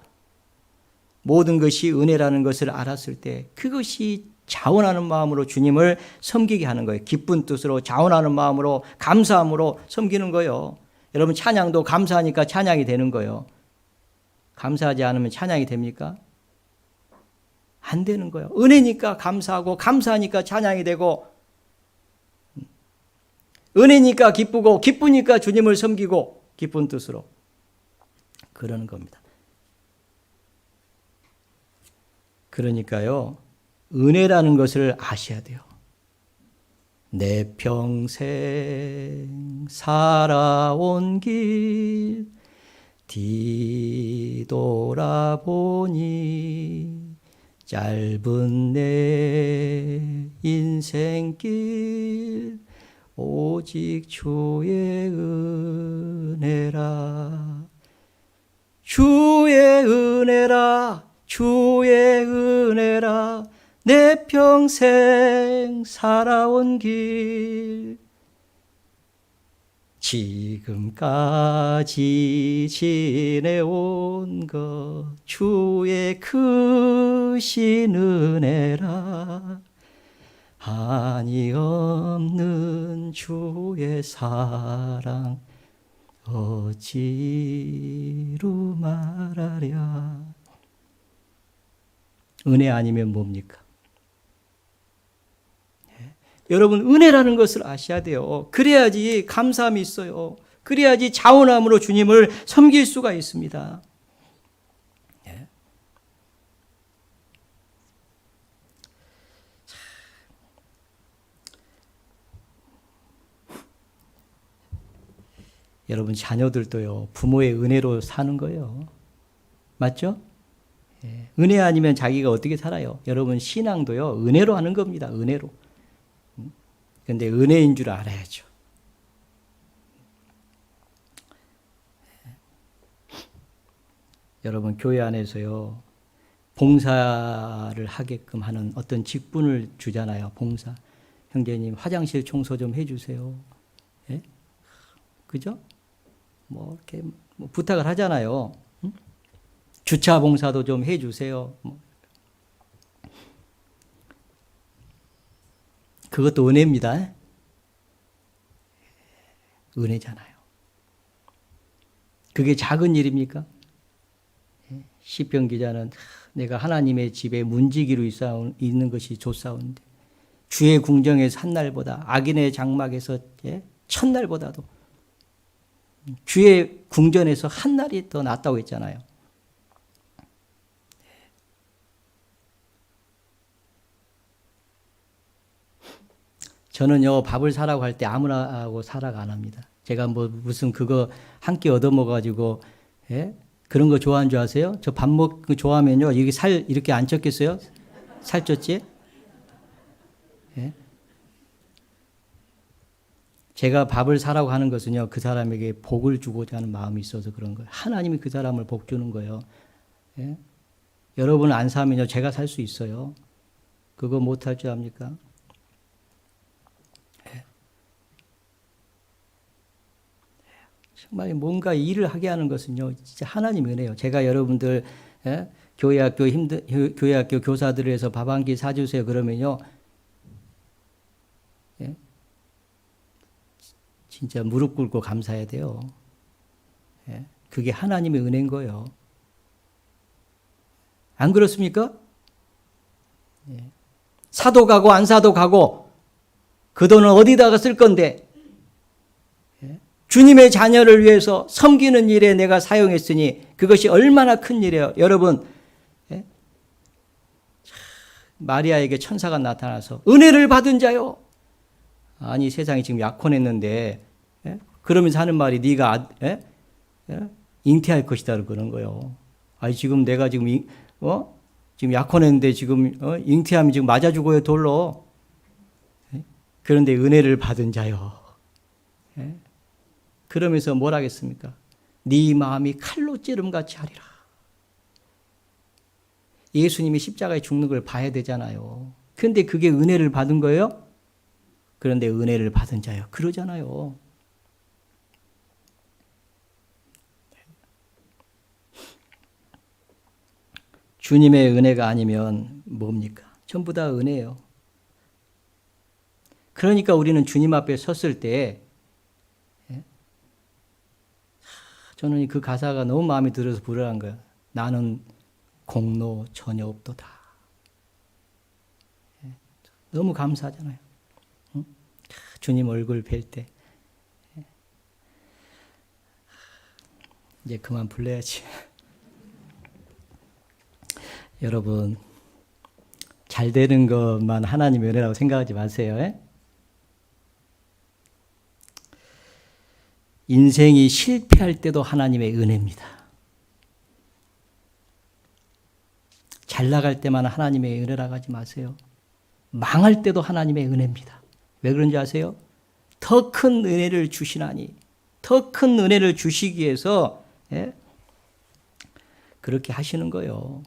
모든 것이 은혜라는 것을 알았을 때 그것이 자원하는 마음으로 주님을 섬기게 하는 거예요. 기쁜 뜻으로 자원하는 마음으로 감사함으로 섬기는 거예요. 여러분 찬양도 감사하니까 찬양이 되는 거예요. 감사하지 않으면 찬양이 됩니까? 안 되는 거예요. 은혜니까 감사하고 감사하니까 찬양이 되고 은혜니까 기쁘고 기쁘니까 주님을 섬기고 기쁜 뜻으로 그러는 겁니다. 그러니까요. 은혜라는 것을 아셔야 돼요. 내 평생 살아온 길 뒤돌아보니 짧은 내 인생길 오직 주의 은혜라 주의 은혜라 주의 은혜라 내 평생 살아온 길 지금까지 지내온 것 주의 크신 은혜라 한이 없는 주의 사랑 어찌로 말하랴. 은혜 아니면 뭡니까? 여러분 은혜라는 것을 아셔야 돼요. 그래야지 감사함이 있어요. 그래야지 자원함으로 주님을 섬길 수가 있습니다. 네. 여러분 자녀들도요. 부모의 은혜로 사는 거예요. 맞죠? 네. 은혜 아니면 자기가 어떻게 살아요? 여러분 신앙도요. 은혜로 하는 겁니다. 은혜로. 그런데 은혜인 줄 알아야죠. 여러분 교회 안에서요. 봉사를 하게끔 하는 어떤 직분을 주잖아요. 봉사. 형제님 화장실 청소 좀 해주세요. 예? 그죠? 뭐 이렇게 뭐 부탁을 하잖아요. 응? 주차 봉사도 좀 해주세요. 뭐. 그것도 은혜입니다. 은혜잖아요. 그게 작은 일입니까? 시편 기자는 내가 하나님의 집에 문지기로 있는 것이 좋사온데 주의 궁정에서 한 날보다 악인의 장막에서 첫날보다도 주의 궁전에서 한 날이 더 낫다고 했잖아요. 저는요 밥을 사라고 할 때 아무나 하고 사라고 안 합니다. 제가 뭐 무슨 그거 한 끼 얻어먹어가지고 그런 거 좋아하는 줄 아세요? 저 밥 먹는 거 좋아하면요 여기 살 이렇게 안 쪘겠어요? 살쪘지? 예? 제가 밥을 사라고 하는 것은요 그 사람에게 복을 주고자 하는 마음이 있어서 그런 거예요. 하나님이 그 사람을 복 주는 거예요. 예? 여러분 안 사면요 제가 살 수 있어요. 그거 못할 줄 압니까? 정말 뭔가 일을 하게 하는 것은요, 진짜 하나님의 은혜예요. 제가 여러분들 교회학교 교사들을 해서 밥 한 끼 사주세요 그러면요, 진짜 무릎 꿇고 감사해야 돼요. 그게 하나님의 은혜인 거예요. 안 그렇습니까? 사도 가고 안 사도 가고 그 돈은 어디다가 쓸 건데 주님의 자녀를 위해서 섬기는 일에 내가 사용했으니 그것이 얼마나 큰 일이에요. 여러분 마리아에게 천사가 나타나서 은혜를 받은 자요. 아니 세상이 지금 약혼했는데 그러면서 하는 말이 네가 잉태할 것이다 그러는 거예요. 아니 지금 내가 지금 지금 약혼했는데 지금 잉태하면 지금 맞아 죽어요 돌로. 그런데 은혜를 받은 자요. 그러면서 뭘 하겠습니까? 네 마음이 칼로 찌름같이 하리라. 예수님이 십자가에 죽는 걸 봐야 되잖아요. 그런데 그게 은혜를 받은 거예요? 그런데 은혜를 받은 자요. 그러잖아요. 주님의 은혜가 아니면 뭡니까? 전부 다 은혜예요. 그러니까 우리는 주님 앞에 섰을 때 저는 그 가사가 너무 마음에 들어서 부르는 거예요. 나는 공로 전혀 없도다. 너무 감사하잖아요. 응? 주님 얼굴 뵐 때. 이제 그만 불러야지. 여러분, 잘 되는 것만 하나님의 은혜라고 생각하지 마세요. 인생이 실패할 때도 하나님의 은혜입니다. 잘 나갈 때만 하나님의 은혜라고 하지 마세요. 망할 때도 하나님의 은혜입니다. 왜 그런지 아세요? 더 큰 은혜를 주시나니, 더 큰 은혜를 주시기 위해서 그렇게 하시는 거예요.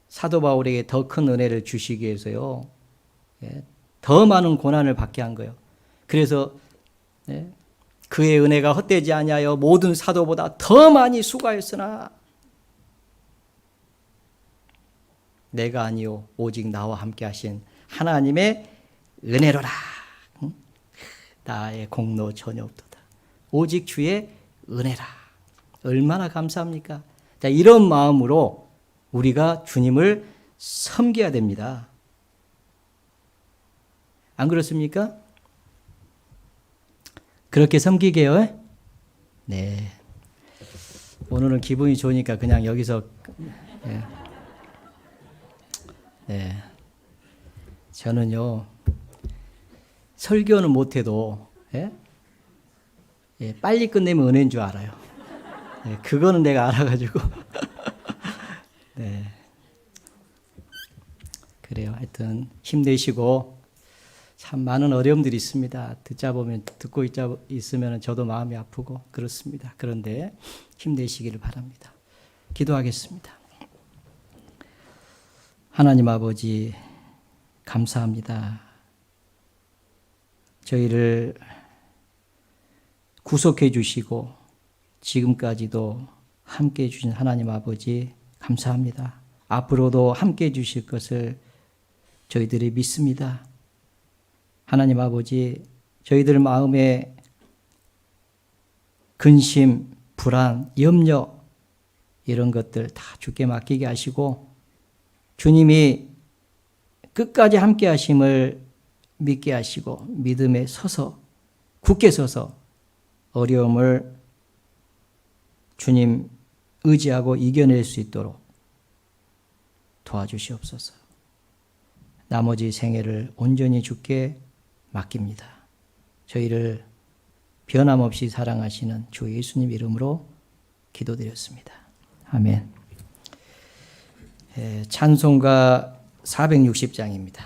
사도 바울에게 더 큰 은혜를 주시기 위해서요. 더 많은 고난을 받게 한 거예요. 그래서 그의 은혜가 헛되지 아니하여 모든 사도보다 더 많이 수고하였으나 내가 아니요 오직 나와 함께 하신 하나님의 은혜로라. 나의 공로 전혀 없도다. 오직 주의 은혜라. 얼마나 감사합니까? 자, 이런 마음으로 우리가 주님을 섬겨야 됩니다. 안 그렇습니까? 그렇게 섬기게요? 네. 오늘은 기분이 좋으니까 그냥 여기서 네. 저는요 설교는 못해도 빨리 끝내면 은혜인 줄 알아요. 그거는 내가 알아가지고 네. 그래요. 하여튼 힘내시고 참 많은 어려움들이 있습니다. 듣자 보면 듣고 있으면 저도 마음이 아프고 그렇습니다. 그런데 힘내시기를 바랍니다. 기도하겠습니다. 하나님 아버지 감사합니다. 저희를 구속해 주시고 지금까지도 함께 해 주신 하나님 아버지 감사합니다. 앞으로도 함께 해 주실 것을 저희들이 믿습니다. 하나님 아버지 저희들 마음에 근심, 불안, 염려 이런 것들 다 주께 맡기게 하시고 주님이 끝까지 함께 하심을 믿게 하시고 믿음에 서서 굳게 서서 어려움을 주님 의지하고 이겨낼 수 있도록 도와주시옵소서. 나머지 생애를 온전히 주께 맡깁니다. 저희를 변함없이 사랑하시는 주 예수님 이름으로 기도드렸습니다. 아멘. 찬송가 460장입니다.